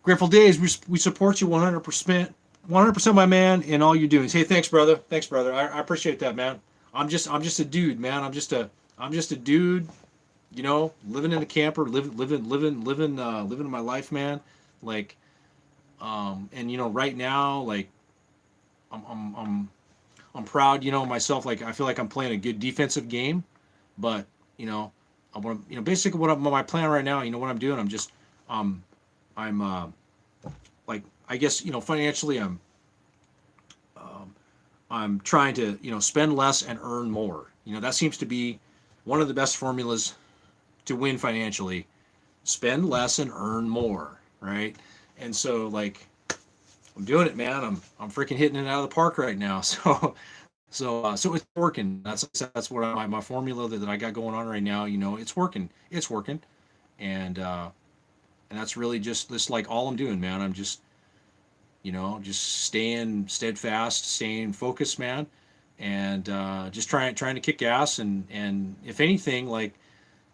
Grateful Days, we support you 100%. 100%, my man, in all you're doing. Hey, thanks, brother. Thanks, brother. I appreciate that, man. I'm just a dude, man. I'm just a dude, you know, living in a camper, living my life, man. Like, and you know, right now, like, I'm proud, you know, myself. Like, I feel like I'm playing a good defensive game, but you know, basically my plan right now, you know, what I'm doing, I'm like, I guess, you know, financially, I'm trying to, you know, spend less and earn more. You know, that seems to be one of the best formulas to win financially. Spend less and earn more, right? And so, like, I'm doing it, man. I'm freaking hitting it out of the park right now. So it's working. That's what my formula that I got going on right now. You know, it's working. It's working, and that's really just like all I'm doing, man. I'm just, you know, just staying steadfast, staying focused, man, and just trying to kick ass, and if anything, like,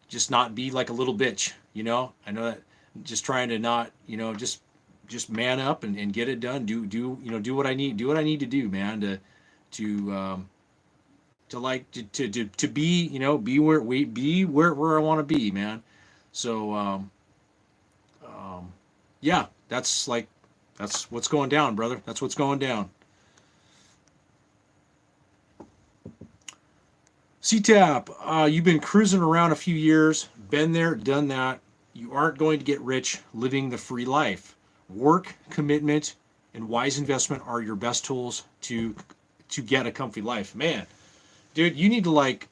just not be like a little bitch, you know. I know that, just trying to not, you know, just man up and get it done. Do you know, do what I need to do, man, to like to be, you know, be where I want to be, man. So yeah, that's what's going down, brother. That's what's going down. CTAP, you've been cruising around a few years, been there, done that. You aren't going to get rich living the free life. Work, commitment, and wise investment are your best tools to get a comfy life. Man, dude, you need to like,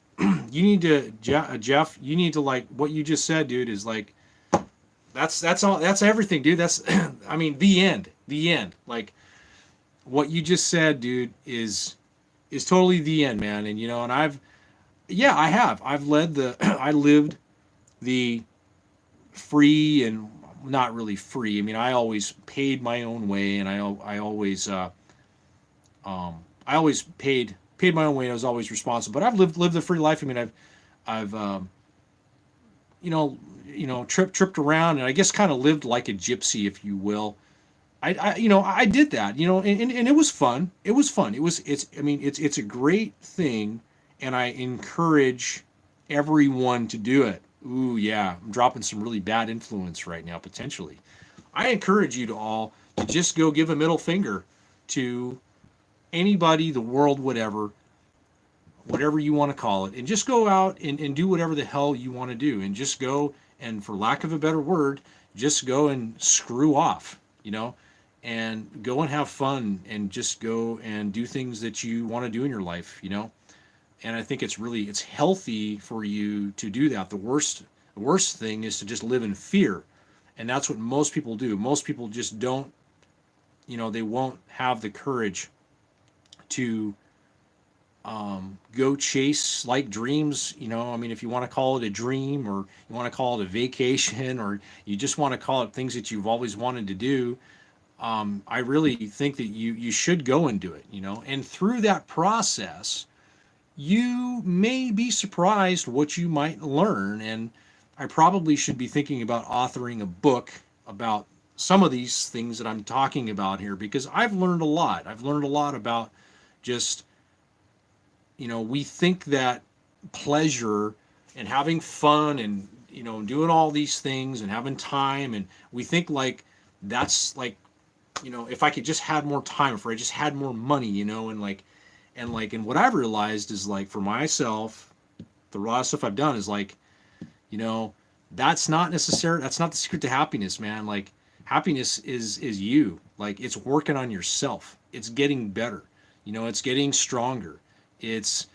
you need to, Jeff, you need to, like, what you just said, dude, is like, that's all, that's everything, dude. That's, I mean, the end. Like, what you just said, dude, is totally the end, man. And you know, and I've I lived the free, and not really free. I mean, I always paid my own way, and I always paid my own way. And I was always responsible. But I've lived the free life. I mean, I've you know, tripped around, and I guess kind of lived like a gypsy, if you will. You know, I did that, you know, and it was fun. It was fun. I mean, it's a great thing, and I encourage everyone to do it. Ooh, yeah, I'm dropping some really bad influence right now, potentially. I encourage you to all to just go give a middle finger to anybody, the world, whatever you want to call it, and just go out and do whatever the hell you want to do, and just go, and for lack of a better word, just go and screw off, you know, and go and have fun, and just go and do things that you want to do in your life, you know. And I think it's healthy for you to do that. The worst thing is to just live in fear, and that's what most people do. Most people just don't, you know, they won't have the courage to go chase like dreams, you know. I mean, if you want to call it a dream, or you want to call it a vacation, or you just want to call it things that you've always wanted to do, I really think that you should go and do it, you know. And through that process, you may be surprised what you might learn. And I probably should be thinking about authoring a book about some of these things that I'm talking about here, because I've learned a lot. I've learned a lot about just, you know, we think that pleasure and having fun and, you know, doing all these things and having time, and we think like that's like, you know, if I could just had more time, if I just had more money, you know, and like, And like, and what I've realized is like for myself, the raw stuff I've done is like, you know, that's not necessary. That's not the secret to happiness, man. Like happiness is you. Like it's working on yourself. It's getting better. You know, it's getting stronger. It's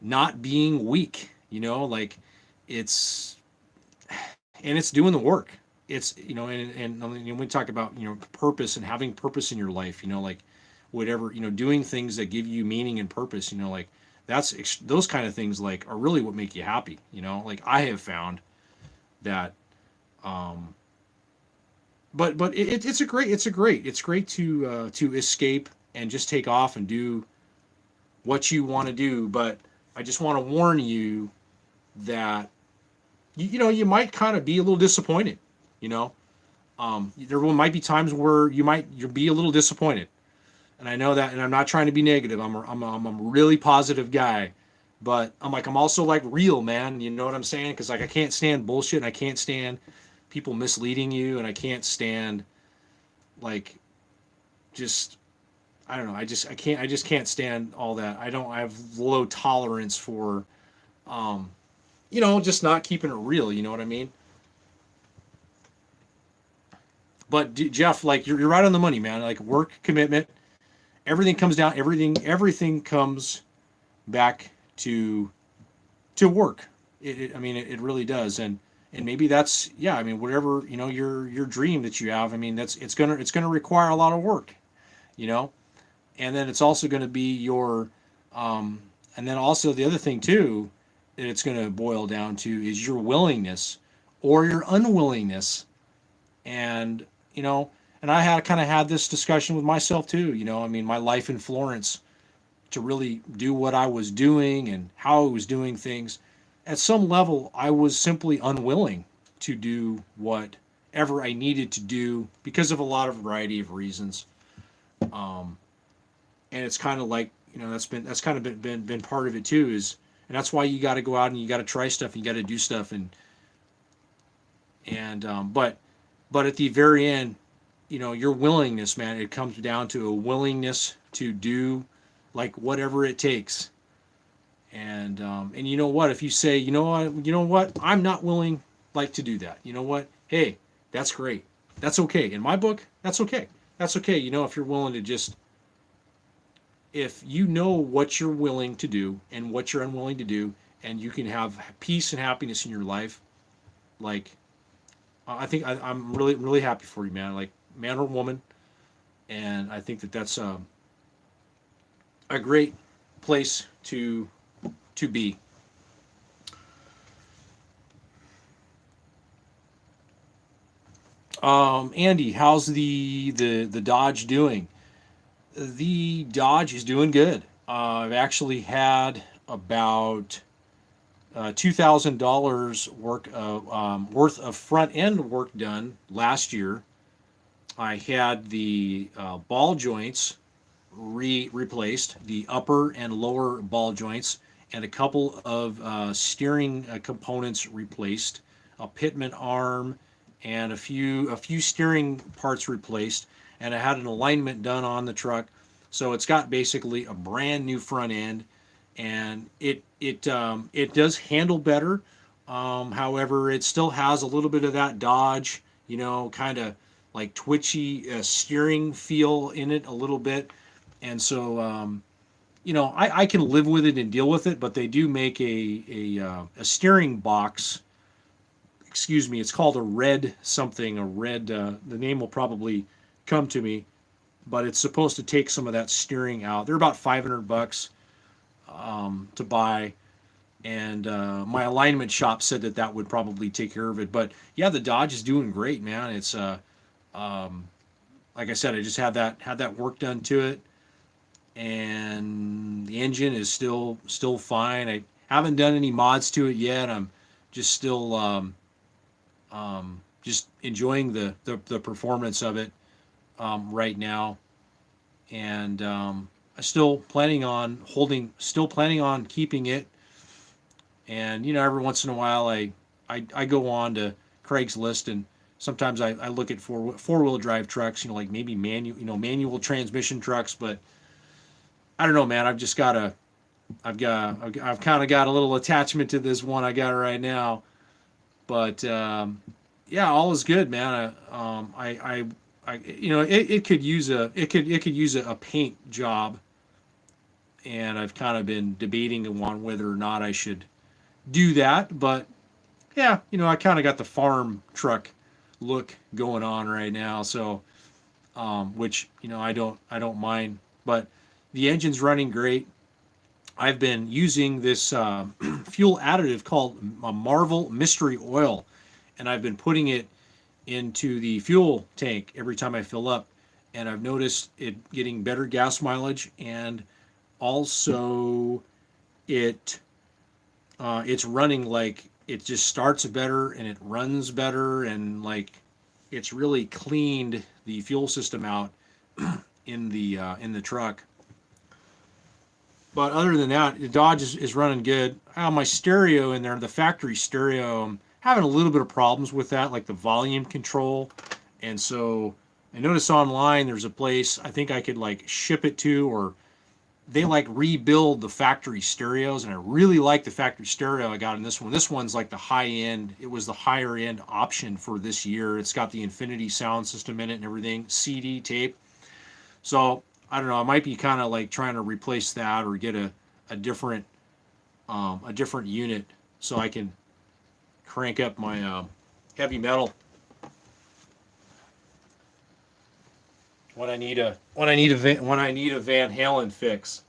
not being weak. You know, like it's and it's doing the work. It's you know, and when we talk about purpose and having purpose in your life, like whatever doing things that give you meaning and purpose, like those kind of things like are really what make you happy. Like I have found that um, but it's great to escape and just take off and do what you want to do. But I just want to warn you that you might kind of be a little disappointed. You know, there might be times where you'll be a little disappointed, and I know that. And I'm not trying to be negative. I'm a really positive guy, but I'm also like real, man. You know what I'm saying? Because like I can't stand bullshit, and I can't stand people misleading you, and I can't stand like just I don't know. I just can't stand all that. I have low tolerance for just not keeping it real. You know what I mean? But Jeff, like you're right on the money, man. Like work commitment, everything comes down. Everything comes back to work. I mean, it really does. And maybe that's yeah. I mean, whatever your dream that you have. I mean, it's gonna require a lot of work. You know, and then it's also going to be your and then also the other thing too that it's going to boil down to is your willingness or your unwillingness. And and I had kind of had this discussion with myself too. I mean, my life in Florence to really do what I was doing and how I was doing things, at some level I was simply unwilling to do whatever I needed to do because of a lot of variety of reasons. um, and it's kind of like that's kind of been part of it too. Is and that's why you got to go out and you got to try stuff and you got to do stuff. And but at the very end, your willingness, man, it comes down to a willingness to do like whatever it takes. And you know what, if you say you know what I'm not willing like to do that, you know what, hey, that's great, that's okay in my book, that's okay. That's okay. If you're willing to just if you know what you're willing to do and what you're unwilling to do, and you can have peace and happiness in your life, like I think I'm really really happy for you, man. Like man or woman, and I think that that's a great place to be. Andy, how's the Dodge doing? The Dodge is doing good. I've actually had about $2,000 worth of front end work done last year. I had the ball joints replaced, the upper and lower ball joints, and a couple of steering components replaced, a pitman arm, and a few steering parts replaced, and I had an alignment done on the truck, so it's got basically a brand new front end, and it does handle better. However, it still has a little bit of that Dodge, kind of like twitchy steering feel in it a little bit, and so I can live with it and deal with it. But they do make a steering box. Excuse me, it's called a red something. A red. The name will probably come to me, but it's supposed to take some of that steering out. They're about $500 to buy, and my alignment shop said that would probably take care of it. But yeah, the Dodge is doing great, man. It's um, like I said, I just had that work done to it, and the engine is still fine. I haven't done any mods to it yet. I'm just still just enjoying the performance of it right now, and I'm still planning on keeping it. And every once in a while, I go on to Craigslist, and sometimes I look at four wheel drive trucks, like maybe manual transmission trucks, but I don't know, man. I've kind of got a little attachment to this one I got right now. But yeah, all is good, man. It could use a paint job, and I've kind of been debating on whether or not I should do that. But yeah, I kind of got the farm truck look going on right now, so which I don't mind. But the engine's running great. I've been using this fuel additive called a Marvel Mystery Oil, and I've been putting it into the fuel tank every time I fill up, and I've noticed it getting better gas mileage, and also it it's running like it just starts better and it runs better, and like it's really cleaned the fuel system out in the truck. But other than that, the Dodge is running good. My stereo in there, the factory stereo, I'm having a little bit of problems with that, like the volume control. And so I noticed online there's a place I think I could like ship it to, or they like rebuild the factory stereos. And I really like the factory stereo I got in this one. This one's like the high end. It was the higher end option for this year. It's got the Infinity sound system in it and everything, CD tape. So I don't know. I might be kind of like trying to replace that or get a different unit so I can crank up my heavy metal when I need a Van Halen fix,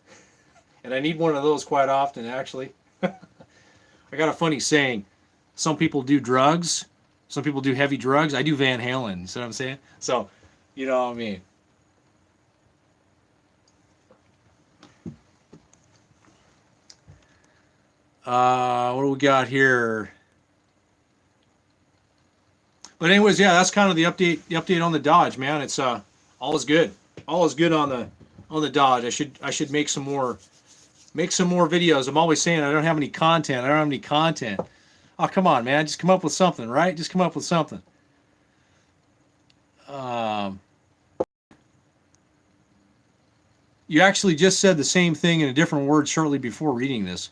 and I need one of those quite often actually. I got a funny saying: some people do drugs, some people do heavy drugs. I do Van Halen. You see what I'm saying? So, you know what I mean. What do we got here? But anyways, yeah, that's kind of the update. The update on the Dodge, man. It's all is good. All is good on the Dodge. I should make some more videos. I'm always saying I don't have any content. I don't have any content. Oh, come on, man. Just come up with something, right? Just come up with something. Um, you actually just said the same thing in a different word shortly before reading this.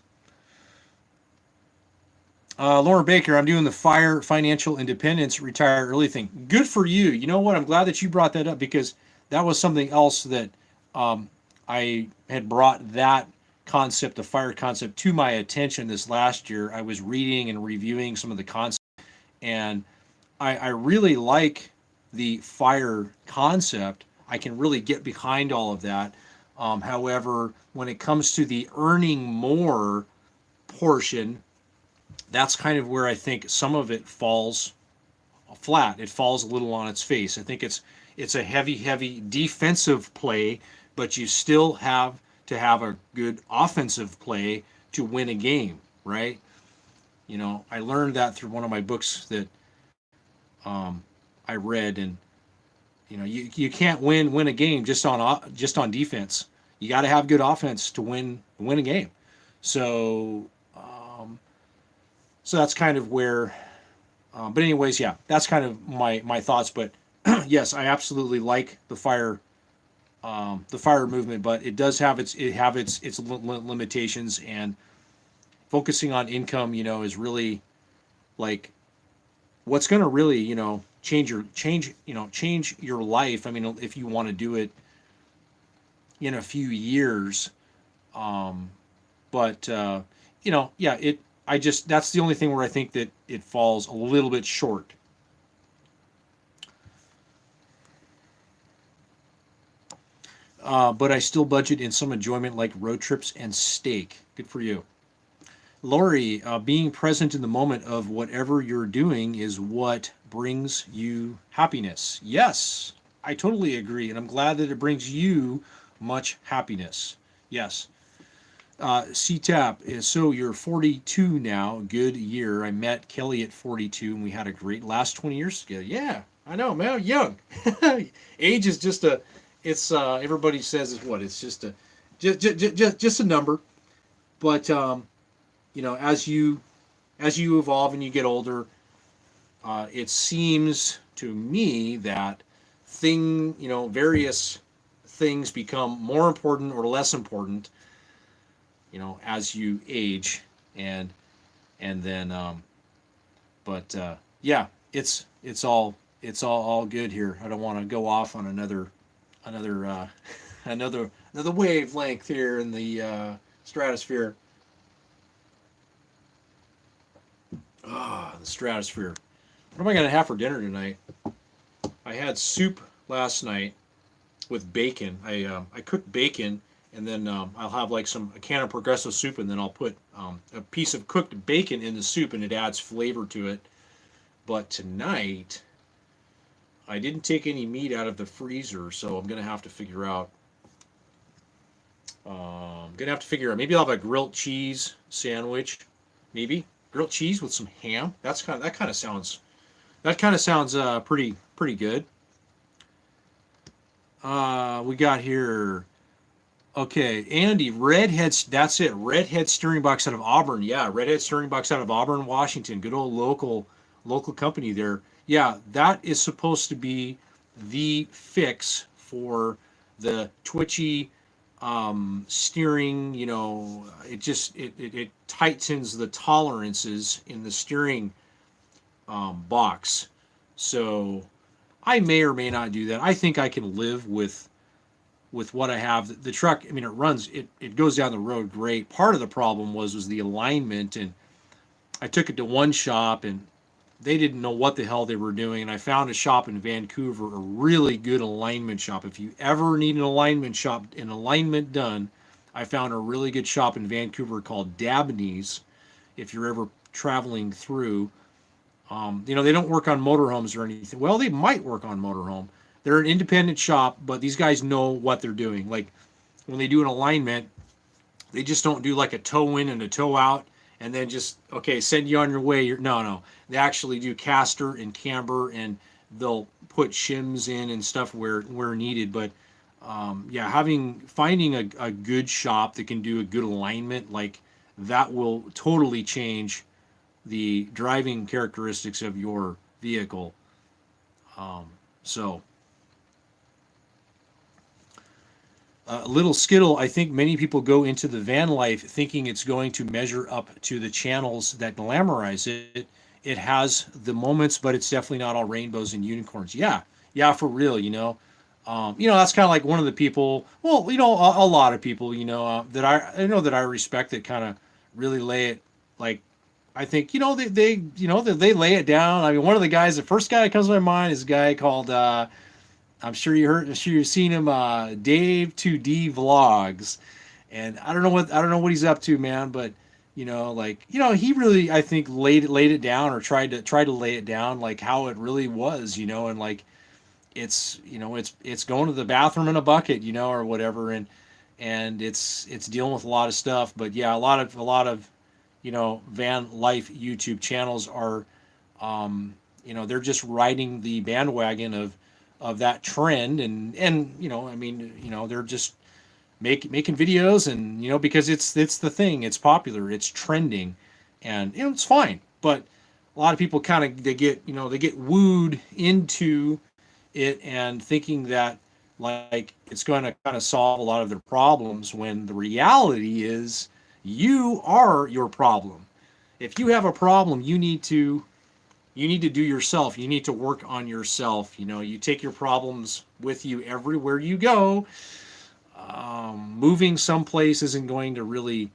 Lauren Baker, I'm doing the fire financial independence retire early thing. Good for you. You know what? I'm glad that you brought that up because that was something else that I had brought that concept, the fire concept, to my attention this last year. I was reading and reviewing some of the concepts, and I really like the fire concept. I can really get behind all of that. However, when it comes to the earning more portion, that's kind of where I think some of it falls flat. It falls a little on its face. I think it's a heavy defensive play, but you still have to have a good offensive play to win a game, right? I learned that through one of my books that I read, and you can't win a game just on defense. You got to have good offense to win a game. So so that's kind of where. But anyways, yeah, that's kind of my thoughts. But yes, I absolutely like the fire movement, but it does have its limitations, and focusing on income, is really like what's going to really change your life. I mean, if you want to do it in a few years, but yeah, that's the only thing where I think that it falls a little bit short. But I still budget in some enjoyment like road trips and steak. Good for you. Lori, being present in the moment of whatever you're doing is what brings you happiness. Yes, I totally agree. And I'm glad that it brings you much happiness. Yes. CTAP is so you're 42 now. Good year. I met Kelly at 42 and we had a great last 20 years together. Yeah, I know, man. Young. Age is just it's everybody says it's what? It's just a number. But as you evolve and you get older, it seems to me that various things become more important or less important, as you age, and then but yeah, it's all good here. I don't want to go off on another another wavelength here in the stratosphere. The stratosphere. What am I gonna have for dinner tonight? I had soup last night with bacon. I cooked bacon, and then I'll have like a can of Progresso soup, and then I'll put a piece of cooked bacon in the soup, and it adds flavor to it. But tonight, I didn't take any meat out of the freezer, so I'm gonna have to figure out. Maybe I'll have a grilled cheese sandwich. Maybe grilled cheese with some ham. That kind of sounds pretty good. We got here. Okay, Andy, Redheads. That's it. Redhead Steering Box out of Auburn. Yeah, Redhead Steering Box out of Auburn, Washington. Good old local company there. Yeah, that is supposed to be the fix for the twitchy steering. It tightens the tolerances in the steering box. So I may or may not do that. I think I can live with what I have. The truck, I mean, it goes down the road great. Part of the problem was the alignment, and I took it to one shop, and they didn't know what the hell they were doing. And I found a shop in Vancouver, a really good alignment shop. If you ever need an alignment done, I found a really good shop in Vancouver called Dabney's. If you're ever traveling through, they don't work on motorhomes or anything. Well, they might work on motorhome. They're an independent shop, but these guys know what they're doing. Like when they do an alignment, they just don't do like a toe in and a toe out, and then just send you on your way. No. They actually do caster and camber, and they'll put shims in and stuff where needed. But finding a good shop that can do a good alignment, like that will totally change the driving characteristics of your vehicle. Little Skittle, I think many people go into the van life thinking it's going to measure up to the channels that glamorize it. It has the moments, but it's definitely not all rainbows and unicorns. Yeah, for real. That's kind of like one of the people. Well, a lot of people, that I respect, that kind of really lay it. Like, I think they lay it down. I mean, one of the guys, the first guy that comes to my mind is a guy called. I'm sure you've seen him, Dave 2D Vlogs, and I don't know what he's up to, man. But he really, I think, laid it down, or tried to lay it down like how it really was, and like it's going to the bathroom in a bucket, or whatever, and it's dealing with a lot of stuff. But yeah, a lot of van life YouTube channels are, they're just riding the bandwagon of that trend, and they're just making videos, and because it's the thing, it's popular, it's trending, and it's fine. But a lot of people kind of they get wooed into it, and thinking that like it's going to kind of solve a lot of their problems, when the reality is you are your problem. If you have a problem, you need to do yourself. You need to work on yourself. You take your problems with you everywhere you go. Moving someplace isn't going to really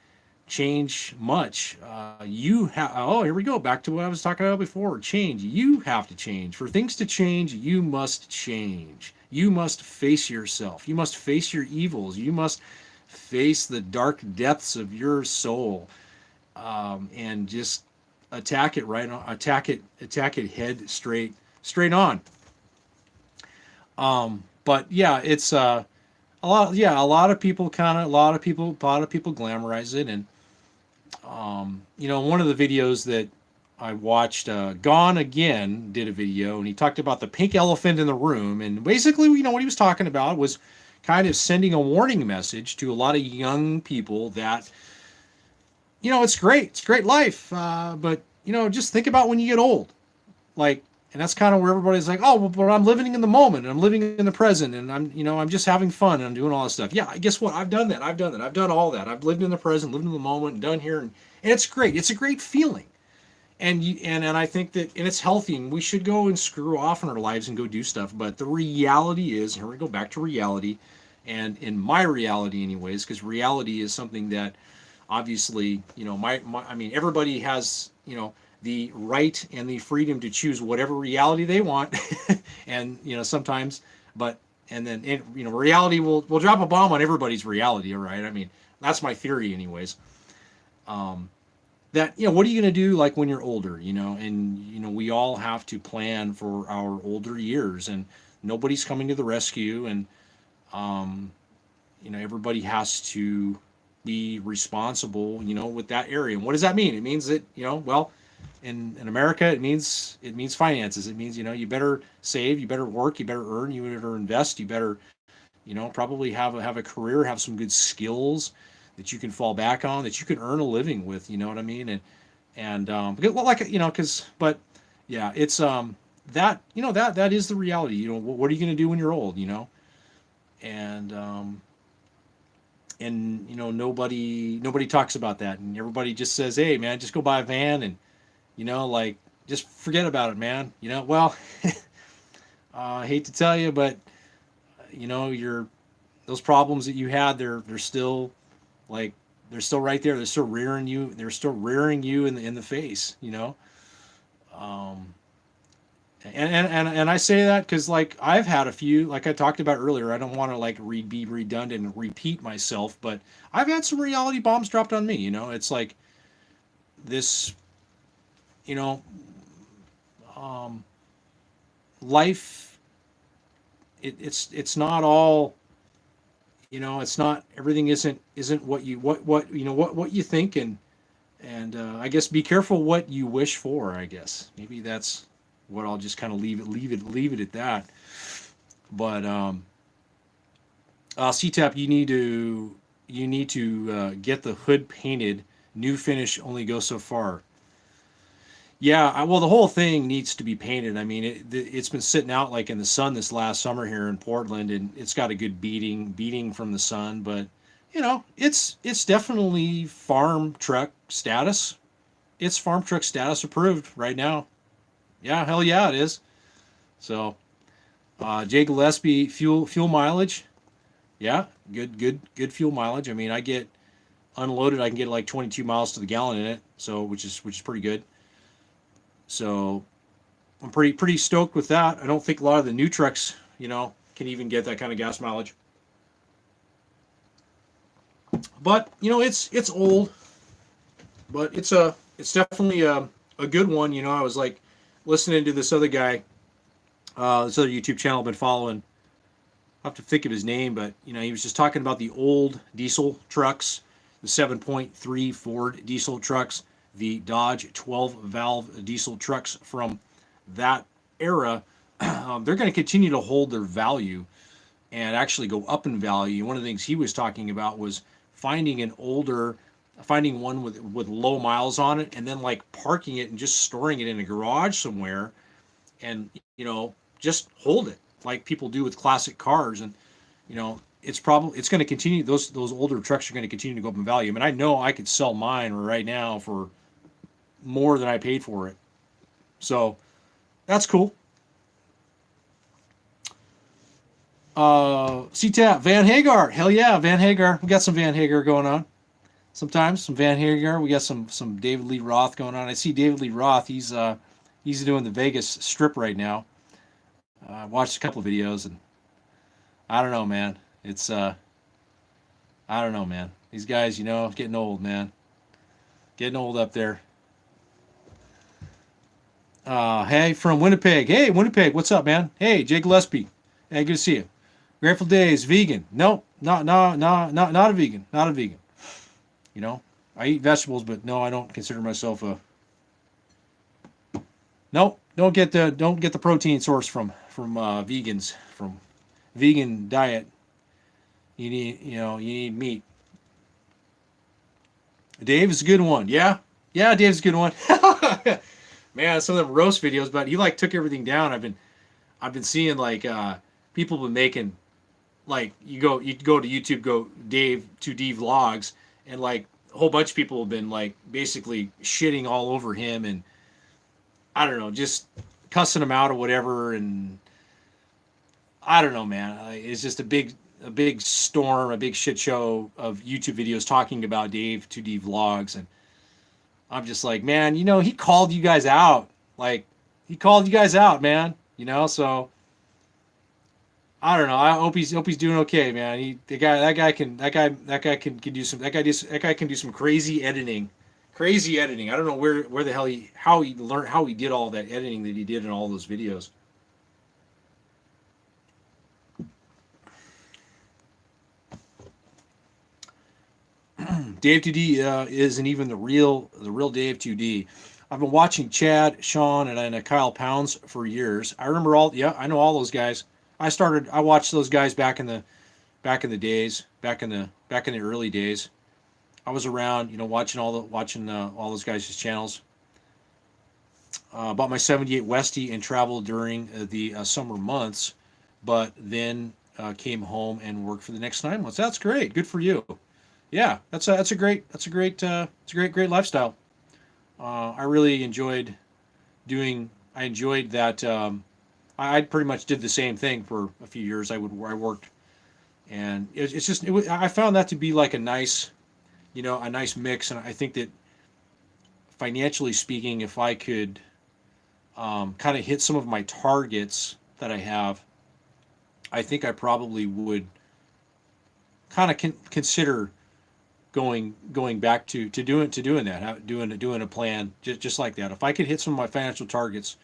change much. Here we go. Back to what I was talking about before. Change. You have to change. For things to change, you must change. You must face yourself. You must face your evils. You must face the dark depths of your soul, and just attack it right on. Attack it head straight on. But yeah, it's a lot of people glamorize it, and one of the videos that I watched, Gone Again did a video, and he talked about the pink elephant in the room, and basically, what he was talking about was kind of sending a warning message to a lot of young people that, it's great life, but just think about when you get old. Like, And that's kind of where everybody's like, oh, well, but I'm living in the moment, and I'm living in the present, and I'm just having fun, and I'm doing all this stuff. Yeah, guess what? I've done that. I've done that. I've done all that. I've lived in the present, lived in the moment, and done here, and it's great. It's a great feeling. And I think that, and it's healthy, and we should go and screw off in our lives and go do stuff. But the reality is, here we go back to reality, and in my reality, anyways, because reality is something that obviously, I mean, everybody has, the right and the freedom to choose whatever reality they want, and sometimes, but and then reality will drop a bomb on everybody's reality. All right, I mean, that's my theory, anyways. That what are you going to do like when you're older, and we all have to plan for our older years, and nobody's coming to the rescue, and everybody has to be responsible, with that area. And what does that mean? It means that, well, in America, it means finances. It means, you better save, you better work, you better earn, you better invest, you better, probably have a career, have some good skills that you can fall back on, that you can earn a living with, you know what I mean? And well, like, but yeah, it's, that, that is the reality. What are you going to do when you're old, and nobody talks about that, and everybody just says, hey man, just go buy a van, and like, just forget about it, man. Well, I hate to tell you, but your those problems that you had, they're still, like, they're still right there. They're still rearing you. They're still rearing you in the face. Um, and I say that because, like, I've had a few, like I talked about earlier. I don't want to, like, be redundant and repeat myself, but I've had some reality bombs dropped on me. It's like this, you know, um, life. It's not all. It's not, everything isn't what what you think, and I guess be careful what you wish for. I guess maybe that's what I'll just kind of leave it at that. But CTAP, you need to get the hood painted. New finish only goes so far. Yeah, well, the whole thing needs to be painted. I mean, it's been sitting out like in the sun this last summer here in Portland, and it's got a good beating from the sun. But it's definitely farm truck status. It's farm truck status approved right now. Yeah, hell yeah, it is. So, Jay Gillespie fuel mileage. Yeah, good fuel mileage. I mean, I get unloaded, I can get like 22 miles to the gallon in it, so which is pretty good. So I'm pretty stoked with that. I don't think a lot of the new trucks, can even get that kind of gas mileage. But it's old, but it's definitely a good one. I was like listening to this other guy, this other YouTube channel I've been following. I have to think of his name, but he was just talking about the old diesel trucks, the 7.3 Ford diesel trucks, the Dodge 12 valve diesel trucks from that era. They're going to continue to hold their value and actually go up in value. One of the things he was talking about was finding one with low miles on it, and then like parking it and just storing it in a garage somewhere, and just hold it like people do with classic cars. And it's going to continue. Those older trucks are going to continue to go up in value. I mean, I know I could sell mine right now for more than I paid for it, so that's cool. CTAP, Van Hagar, hell yeah, Van Hagar. We got some Van Hagar going on. Sometimes some Van Hagar. We got some David Lee Roth going on. I see David Lee Roth. He's doing the Vegas Strip right now. I watched a couple of videos, and I don't know, man. It's I don't know, man. These guys, getting old, man. Getting old up there. Hey, from Winnipeg. Hey, Winnipeg, what's up, man? Hey, Jay Gillespie. Hey, good to see you. Grateful Days, vegan. Nope, not a vegan. Not a vegan. I eat vegetables, but no, I don't consider myself a. Nope, don't get the protein source from vegans, from vegan diet. You need meat. Dave is a good one. Yeah, Dave's a good one. Man, some of them roast videos, but he like took everything down. I've been seeing like people been making like you go to YouTube, go Dave 2D vlogs, and like a whole bunch of people have been like basically shitting all over him, and I don't know, just cussing him out or whatever. And I don't know, man. It's just a big storm, a big shit show of YouTube videos talking about Dave 2D vlogs, and I'm just like, man, he called you guys out. Like, he called you guys out, man. So I don't know. I hope he's doing okay, man. That guy can do some crazy editing. Crazy editing. I don't know where the hell how he learned how he did all that editing that he did in all those videos. Dave 2D isn't even the real Dave 2D. I've been watching Chad, Sean, and Kyle Pounds for years. I remember I know all those guys. I watched those guys back in the days, back in the early days. I was around, watching all those guys' channels. Bought my '78 Westie and traveled during the summer months, but then came home and worked for the next 9 months. That's great. Good for you. Yeah, that's a great lifestyle. I really enjoyed doing. I enjoyed that. I pretty much did the same thing for a few years. I worked, and it's just I found that to be like a nice mix. And I think that financially speaking, if I could kind of hit some of my targets that I have, I think I probably would kind of consider going back to doing that, doing a plan just like that. If I could hit some of my financial targets,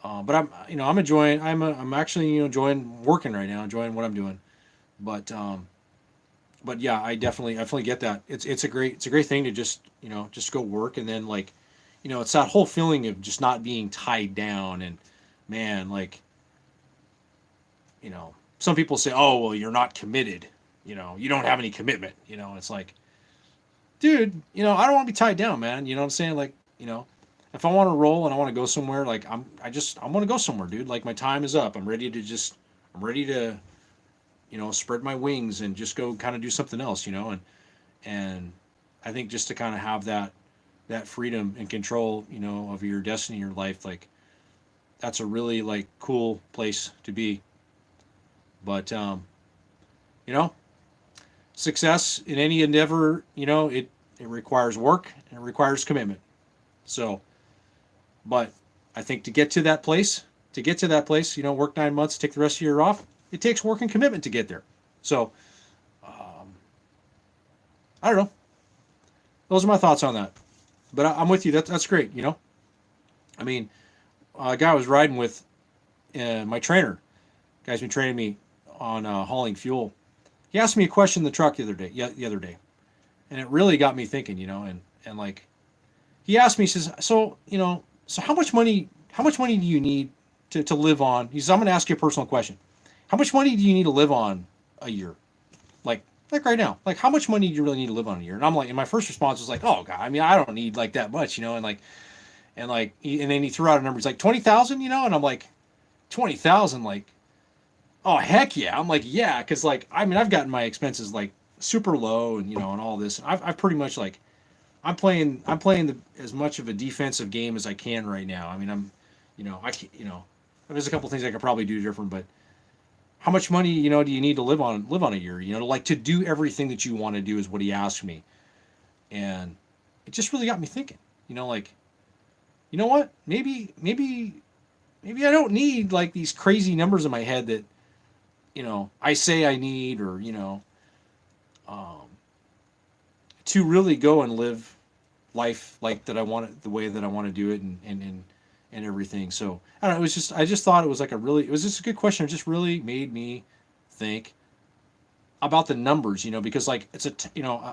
but I'm actually enjoying working right now, enjoying what I'm doing. But yeah, I definitely get that. It's a great thing to just go work, and then like, it's that whole feeling of just not being tied down. And man, like, some people say, oh well, you're not committed. You don't have any commitment. It's like, dude, I don't want to be tied down, man. You know what I'm saying? Like, if I want to roll and I want to go somewhere, like I want to go somewhere, dude. Like my time is up. I'm ready to spread my wings and just go kind of do something else, and I think just to kind of have that freedom and control, of your destiny, your life, like that's a really like cool place to be. But you know, success in any endeavor, it requires work and it requires commitment. So, but I think to get to that place, work 9 months, take the rest of the year off. It takes work and commitment to get there. So, um, I don't know. Those are my thoughts on that. But I'm with you. That's great. I mean, a guy I was riding with, my trainer, guy's been training me on hauling fuel. He asked me a question in the truck the other day. Yeah, the other day, and it really got me thinking. And like he asked me, he says, so how much money do you need to live on? He says, I'm going to ask you a personal question. How much money do you need to live on a year? Like like right now, like how much money do you really need to live on a year? And I'm like, and my first response was like, oh god, I mean, I don't need like that much, and then he threw out a number. He's like 20,000, and I'm like 20,000, like oh heck yeah. I'm like yeah, because like I mean I've gotten my expenses like super low and all this. I've pretty much like I'm playing as much of a defensive game as I can right now. I mean I can't, there's a couple things I could probably do different, but how much money do you need to live on a year? To do everything that you want to do is what he asked me, and it just really got me thinking. Like you know what? Maybe I don't need like these crazy numbers in my head that I say I need, or um, to really go and live life like that I want it, the way that I want to do it, and everything. So I don't know. I just thought it was like it was just a good question. It just really made me think about the numbers, because like it's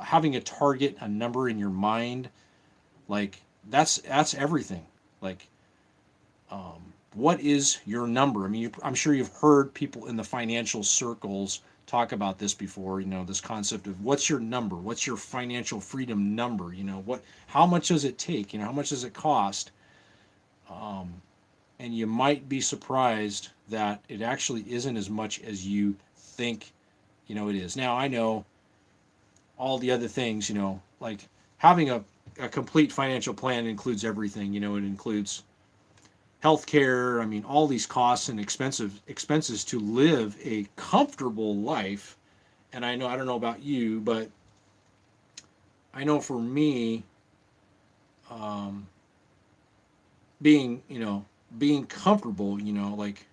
having a target, a number in your mind, like that's everything. Like, what is your number? I mean, I'm sure you've heard people in the financial circles talk about this before. This concept of what's your number, what's your financial freedom number. How much does it take? How much does it cost And you might be surprised that it actually isn't as much as you think, it is. Now, I know all the other things, like having a complete financial plan includes everything, it includes healthcare. I mean, all these costs and expenses to live a comfortable life. And I don't know about you, but I know for me, um, being, being comfortable, like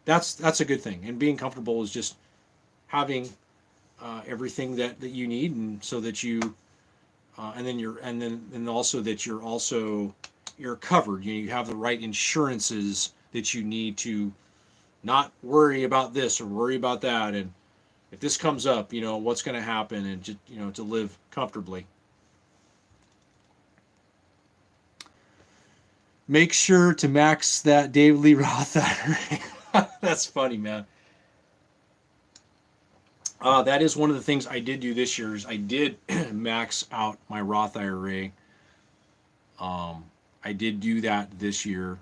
that's a good thing. And being comfortable is just having everything that you need, and so that you, and also that you're covered. You have the right insurances that you need to not worry about this or worry about that, and if this comes up, what's going to happen, and just, to live comfortably. Make sure to max that David Lee Roth IRA. That's funny, man. That is one of the things I did do this year. Is I did max out my Roth IRA. I did do that this year,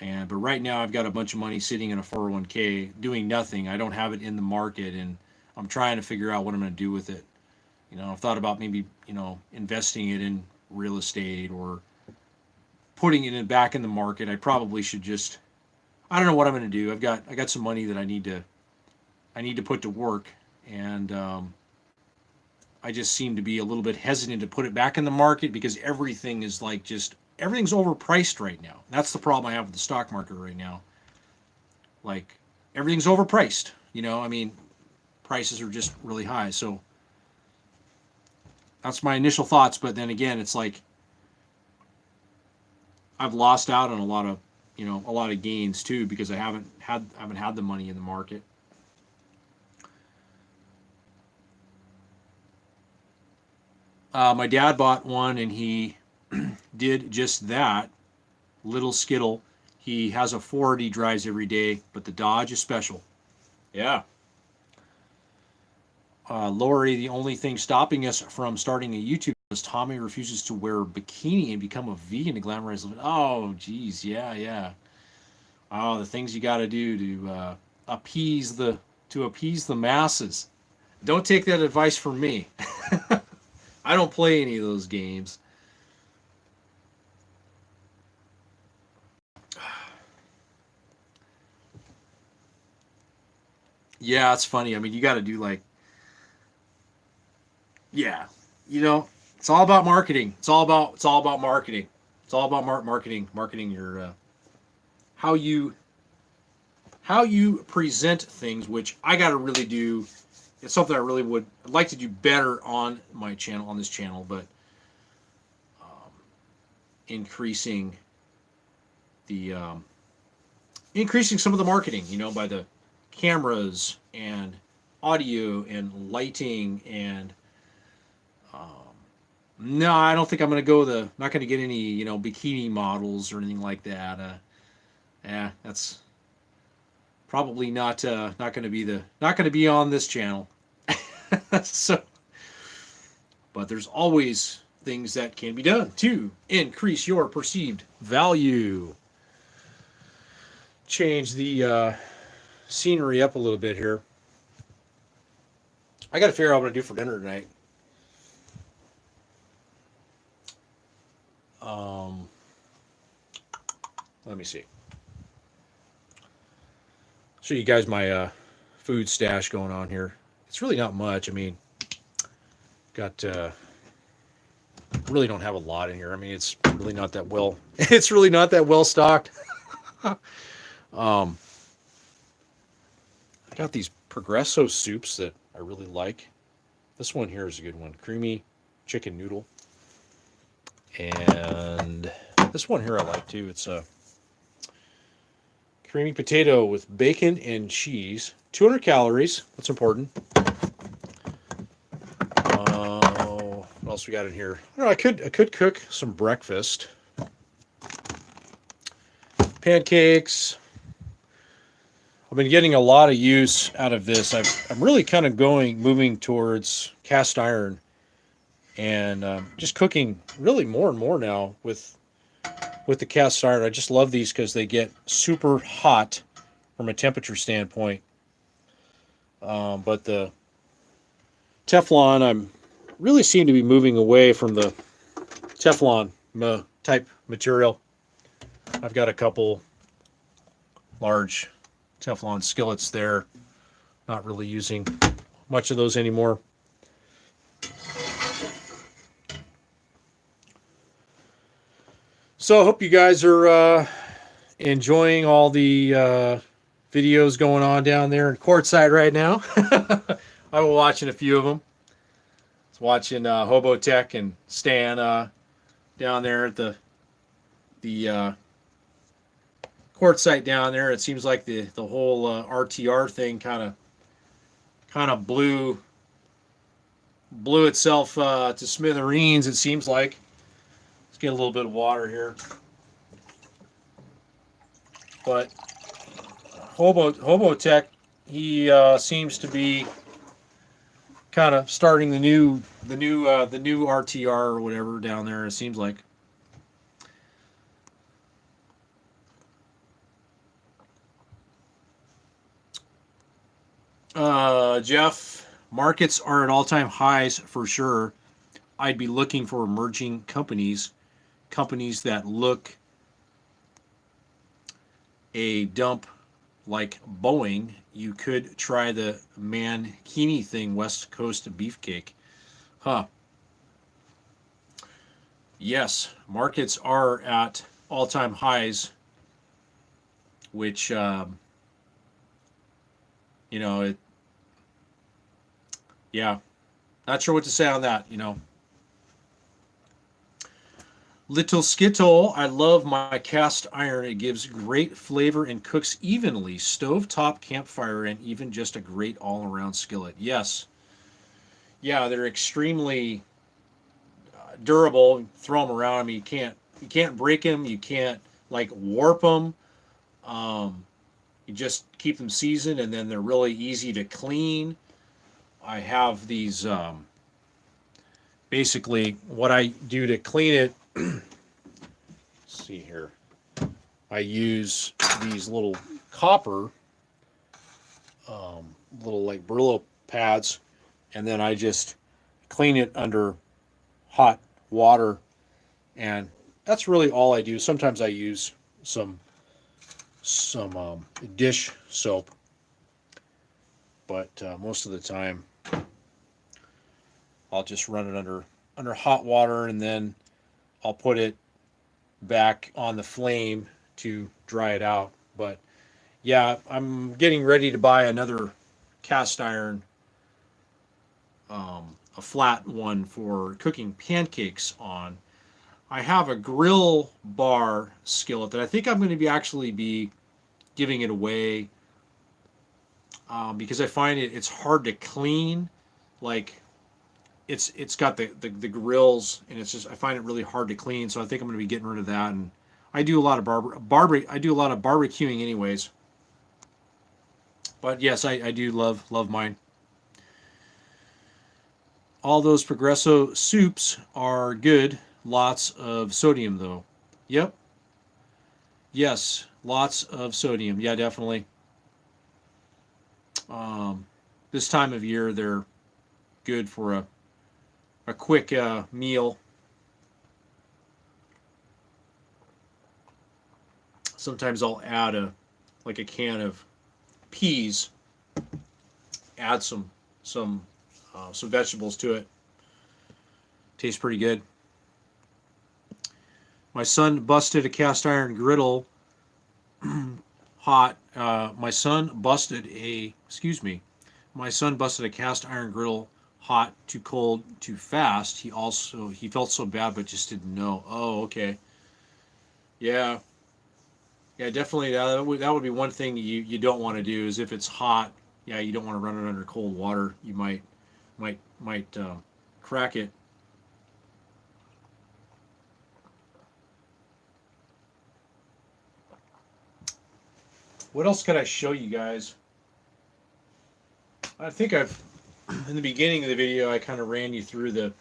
but right now I've got a bunch of money sitting in a 401k doing nothing. I don't have it in the market, and I'm trying to figure out what I'm going to do with it. I've thought about maybe investing it in real estate or putting it back in the market. I probably should just. I don't know what I'm going to do. I got some money that I need to put to work, and I just seem to be a little bit hesitant to put it back in the market because everything is everything's overpriced right now. That's the problem I have with the stock market right now. Like, everything's overpriced. I mean, prices are just really high. So that's my initial thoughts. But then again, it's like I've lost out on a lot of gains too, because I haven't had the money in the market. My dad bought one, and he did just that. Little Skittle. He has a Ford he drives every day, but the Dodge is special. Yeah. Lori, the only thing stopping us from starting a YouTube is Tommy refuses to wear a bikini and become a vegan to glamorize living. Oh, geez, yeah. Oh, the things you got to do to appease the masses. Don't take that advice from me. I don't play any of those games. Yeah, it's funny. I mean, you got to do yeah, it's all about marketing. It's all about marketing. It's all about marketing your how you present things, which I got to really do. It's something I really would like to do better on this channel, but increasing the increasing some of the marketing, by the cameras and audio and lighting, and no, I don't think I'm going to not going to get any, bikini models or anything like that. That's probably not going to be on this channel. So, but there's always things that can be done to increase your perceived value. Change the scenery up a little bit here. I got to figure out what I'm going to do for dinner tonight. Let me see. Show you guys my food stash going on here. It's really not much. I mean, got really don't have a lot in here. I mean, it's really not that well. It's really not that well stocked. I got these Progresso soups that I really like. This one here is a good one. Creamy chicken noodle. And this one here I like too. It's a creamy potato with bacon and cheese. 200 calories. That's important. What else we got in here? I don't know, I could cook some breakfast. Pancakes. I've been getting a lot of use out of this. I'm really kind of moving towards cast iron, and just cooking really more and more now with with the cast iron. I just love these because they get super hot from a temperature standpoint. But the Teflon, I'm really seem to be moving away from the Teflon type material. I've got a couple large Teflon skillets there. Not really using much of those anymore. So I hope you guys are enjoying all the videos going on down there in courtside right now. I was watching a few of them. I was watching Hobotech and Stan down there at the courtside down there. It seems like the whole RTR thing kind of blew itself to smithereens. It seems like. Let's get a little bit of water here. But Hobotech, he seems to be kind of starting the new RTR or whatever down there. It seems like. Jeff, markets are at all-time highs for sure. I'd be looking for emerging companies that look a dump like Boeing. You could try the Mankini thing, West Coast beefcake. Huh. Yes, markets are at all-time highs, which, yeah, not sure what to say on that, Little Skittle, I love my cast iron. It gives great flavor and cooks evenly. Stovetop, campfire, and even just a great all-around skillet. Yes. Yeah, they're extremely durable. Throw them around. I mean, you can't break them. You can't warp them. You just keep them seasoned, and then they're really easy to clean. I have these. Basically, what I do to clean it. Let's see here. I use these little copper, little Brillo pads, and then I just clean it under hot water, and that's really all I do. Sometimes I use some dish soap, but most of the time I'll just run it under hot water, and then I'll put it back on the flame to dry it out. But yeah, I'm getting ready to buy another cast iron, a flat one for cooking pancakes on. I have a grill bar skillet that I think I'm going to actually be giving it away, because I find it's hard to clean. It's got the grills, and it's just, I find it really hard to clean. So I think I'm going to be getting rid of that. And I do a lot of barbecuing anyways. But yes, I do love mine. All those Progresso soups are good. Lots of sodium though. Yep. Yes, lots of sodium. Yeah, definitely. This time of year, they're good for a quick meal. Sometimes I'll add a can of peas, add some vegetables to it. Tastes pretty good. My son busted a cast iron griddle hot. My son busted a cast iron griddle hot, too cold, too fast. He felt so bad, but just didn't know. Oh, okay. Yeah. Yeah, definitely. That would be one thing you don't want to do, is if it's hot. Yeah, you don't want to run it under cold water. You might crack it. What else could I show you guys? I think in the beginning of the video, I kind of ran you through the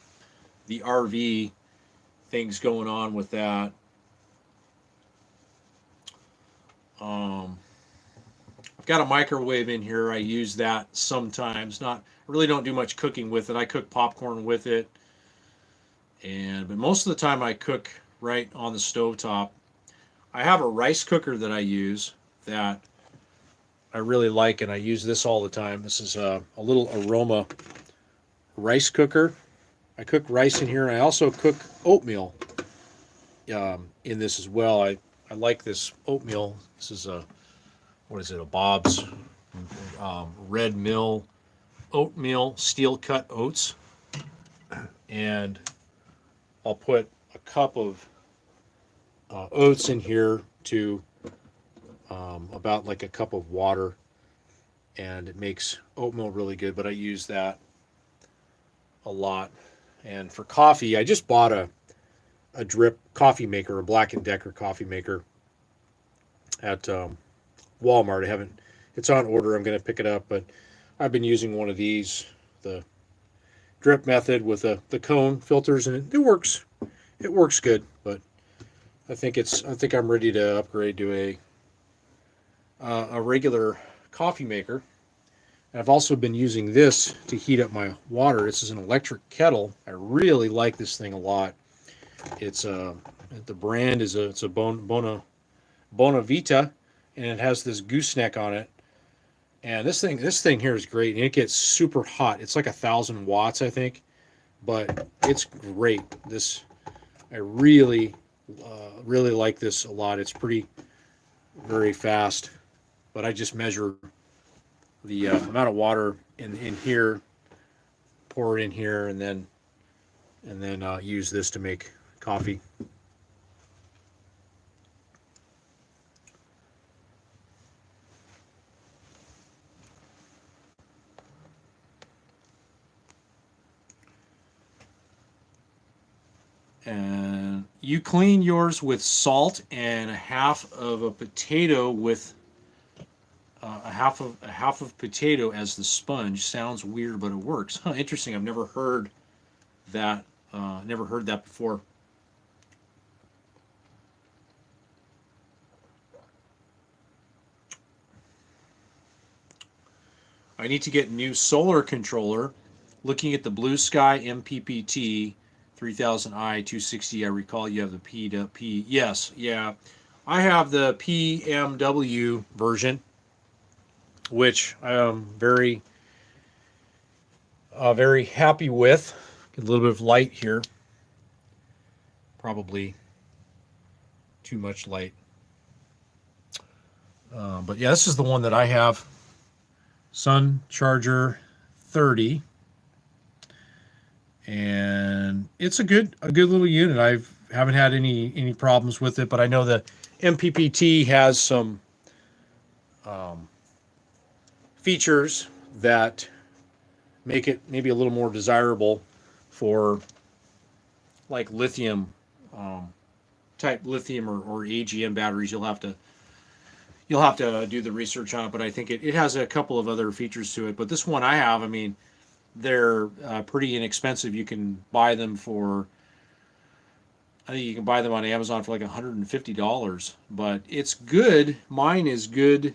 RV things going on with that. Um, I've got a microwave in here. I use that sometimes. Not I really don't do much cooking with it. I cook popcorn with it, but most of the time I cook right on the stovetop. I have a rice cooker that I use that I really like, and I use this all the time. This is a little aroma rice cooker. I cook rice in here, and I also cook oatmeal in this as well. I like this oatmeal. This is a what is it? A Bob's Red Mill oatmeal steel cut oats, and I'll put a cup of oats in here to about like a cup of water, and it makes oatmeal really good. But I use that a lot. And for coffee, I just bought a drip coffee maker, a Black and Decker coffee maker at Walmart. I haven't. It's on order. I'm going to pick it up, but I've been using one of these, the drip method with the cone filters, and it works. It works good, but I think I'm ready to upgrade to a regular coffee maker. And I've also been using this to heat up my water. This is an electric kettle. I really like this thing a lot. It's the brand is it's a Bona Vita, and it has this gooseneck on it. And this thing here is great, and it gets super hot. It's like 1,000 watts, I think, but it's great. I really really like this a lot. It's very fast, but I just measure the amount of water in here, pour it in here, and then use this to make coffee. And you clean yours with salt and a half of a potato with a half of potato as the sponge. Sounds weird, but it works. Huh, interesting. I've never heard that. Never heard that before. I need to get a new solar controller. Looking at the Blue Sky MPPT 3000i 260, I recall you have the P to P. Yes, yeah. I have the PMW version, which I am very happy with. Get a little bit of light here. Probably too much light. But yeah, this is the one that I have. Sun Charger 30. And it's a good little unit. Haven't had any problems with it, but I know the MPPT has some features that make it maybe a little more desirable for like lithium type lithium or AGM batteries. You'll have to do the research on it, but I think it has a couple of other features to it. But this one I have, I mean, they're pretty inexpensive. You can buy them I think you can buy them on Amazon for like $150, but it's good. Mine is good.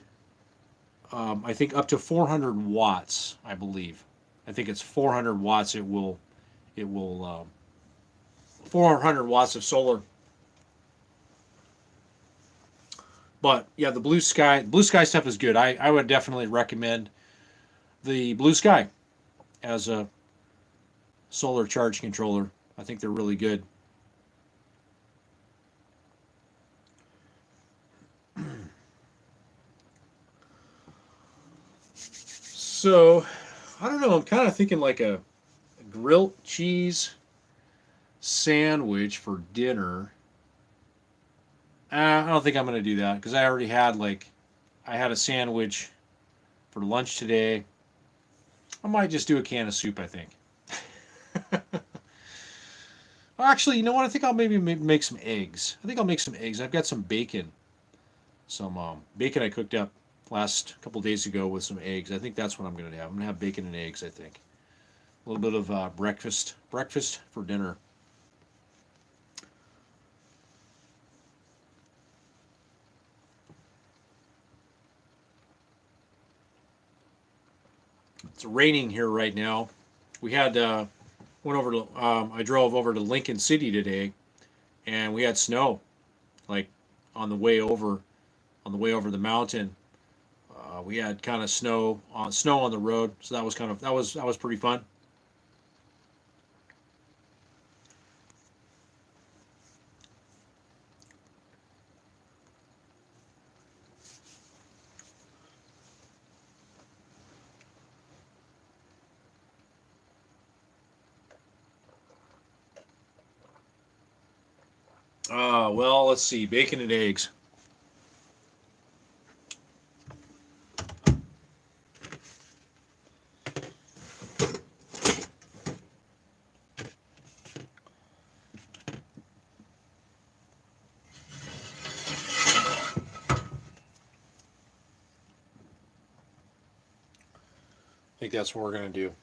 I think up to 400 watts, I believe. I think it's 400 watts. It will 400 watts of solar. But yeah, the Blue Sky stuff is good. I would definitely recommend the Blue Sky as a solar charge controller. I think they're really good. So, I don't know. I'm kind of thinking like a grilled cheese sandwich for dinner. I don't think I'm going to do that because I already had I had a sandwich for lunch today. I might just do a can of soup, I think. Well, actually, you know what? I think I'll maybe make some eggs. I think I'll make some eggs. I've got some bacon. Some bacon I cooked up last couple days ago with some eggs. I think that's what I'm going to have. I'm going to have bacon and eggs, I think. A little bit of breakfast for dinner. It's raining here right now. We had went over to I drove over to Lincoln City today, and we had snow like on the way over the mountain. We had kind of snow on the road, so that was that was pretty fun. Well, let's see, bacon and eggs. I think that's what we're gonna do.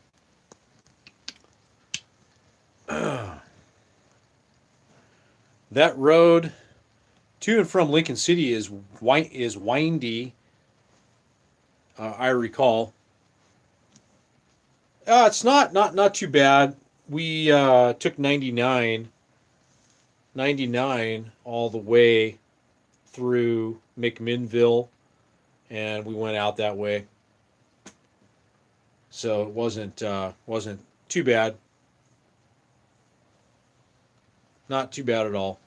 That road to and from Lincoln City is windy. I recall. It's not too bad. We took 99 all the way through McMinnville, and we went out that way. So it wasn't too bad. Not too bad at all.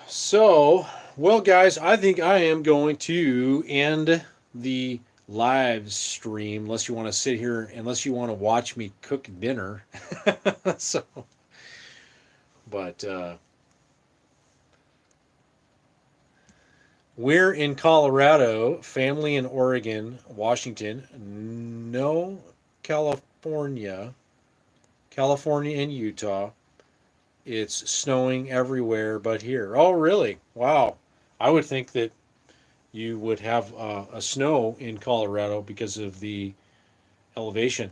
So, well, guys, I think I am going to end the live stream unless you want to sit here, unless you want to watch me cook dinner. So, but we're in Colorado, family in Oregon, Washington, no California, California and Utah. It's snowing everywhere but here. Oh, really? Wow. I would think that you would have a snow in Colorado because of the elevation,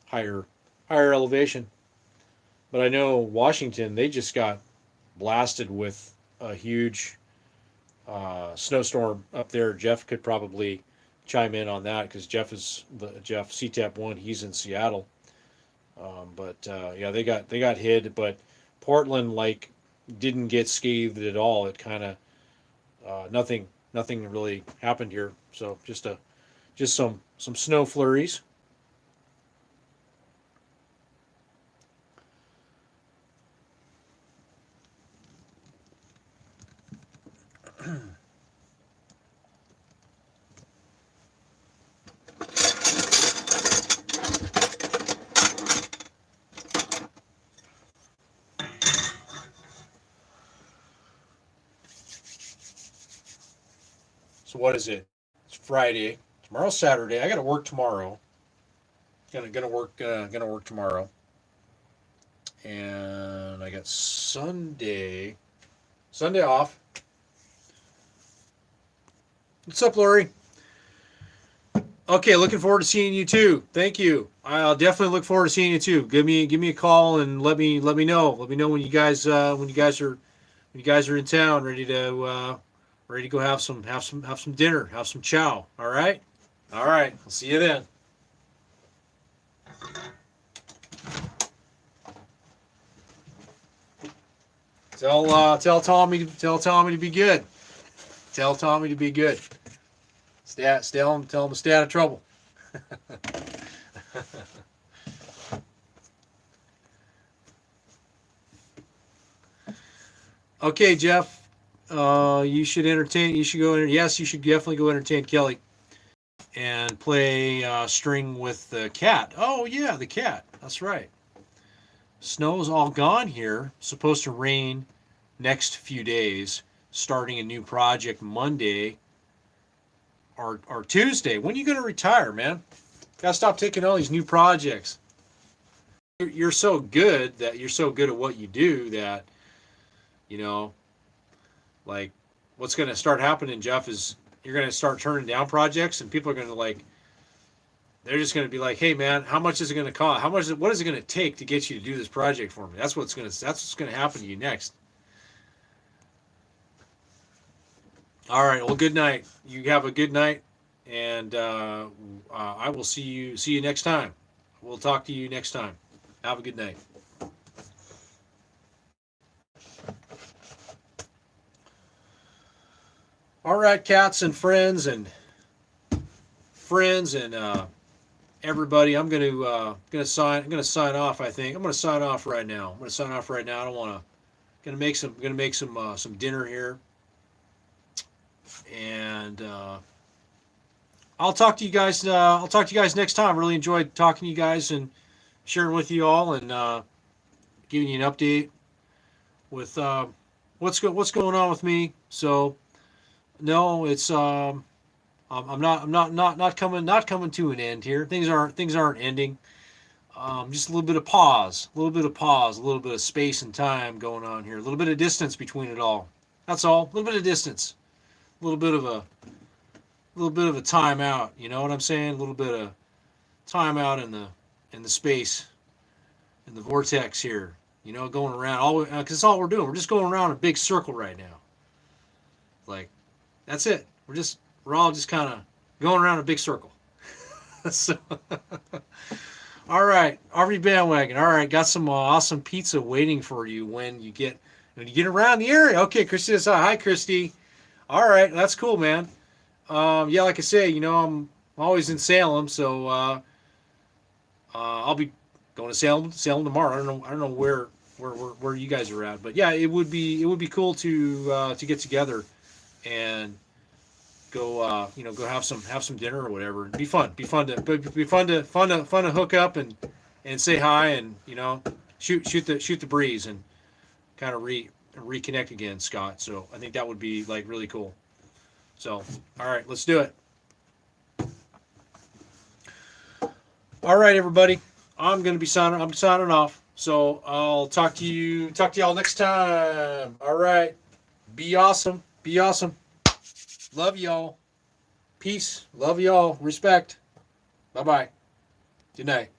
higher higher elevation. But I know Washington, they just got blasted with a huge snowstorm up there. Jeff could probably chime in on that because Jeff CTAP one. He's in Seattle, but yeah, they got hit, but Portland like didn't get scathed at all. It kind of nothing really happened here. So just some snow flurries. So what is it? It's Friday. Tomorrow's Saturday. I got to work tomorrow. Gonna work tomorrow. And I got Sunday off. What's up, Lori? Okay, looking forward to seeing you too. Thank you. I'll definitely look forward to seeing you too. Give me a call and let me know. Let me know when you guys are in town, ready to go have some dinner, have some chow. All right. All right. I'll see you then. Tell Tommy to be good. Tell Tommy to be good. Tell him to stay out of trouble. Okay, Jeff. You should entertain. You should go. Yes, you should definitely go entertain Kelly and play string with the cat. Oh yeah, the cat. That's right. Snow's all gone here. Supposed to rain next few days. Starting a new project Monday or Tuesday. When are you going to retire, man? Gotta stop taking all these new projects. You're so good at what you do that you know like what's going to start happening, Jeff, is you're going to start turning down projects and people are going to they're just going to be like, hey man, how much is it going to cost, what is it going to take to get you to do this project for me? That's what's going to happen to you next. All right. Well, good night. You have a good night, and I will see you next time. We'll talk to you next time. Have a good night. All right, cats and friends and everybody. I'm gonna sign off. I think I'm gonna sign off right now. I'm gonna sign off right now. I don't want to. Gonna make some dinner here, and I'll talk to you guys. I'll talk to you guys next time. Really enjoyed talking to you guys and sharing with you all, and giving you an update with what's going on with me. So no, it's I'm not coming to an end here. Things aren't ending. Just a little bit of pause, a little bit of pause, a little bit of space and time going on here, a little bit of distance between it all. That's all. A little bit of distance, a little bit of a timeout. You know what I'm saying? A little bit of timeout in the space, in the vortex here. You know, going around all because it's all we're doing. We're just going around a big circle right now. Like that's it. We're all just kind of going around a big circle. So, all right, RV bandwagon. All right, got some awesome pizza waiting for you when you get around the area. Okay, Christy says hi. Hi, Christy. All right, that's cool, man. Yeah, like I say, I'm always in Salem, so I'll be going to Salem tomorrow. I don't know where you guys are at, but yeah, it would be cool to get together and go have some dinner or whatever. It'd be fun to hook up and say hi and shoot the breeze and kind of reconnect again, Scott. So I think that would be like really cool. So all right, let's do it. All right, everybody. I'm signing off. So I'll talk to y'all next time. All right. Be awesome. Be awesome. Love y'all. Peace. Love y'all. Respect. Bye bye. Good night.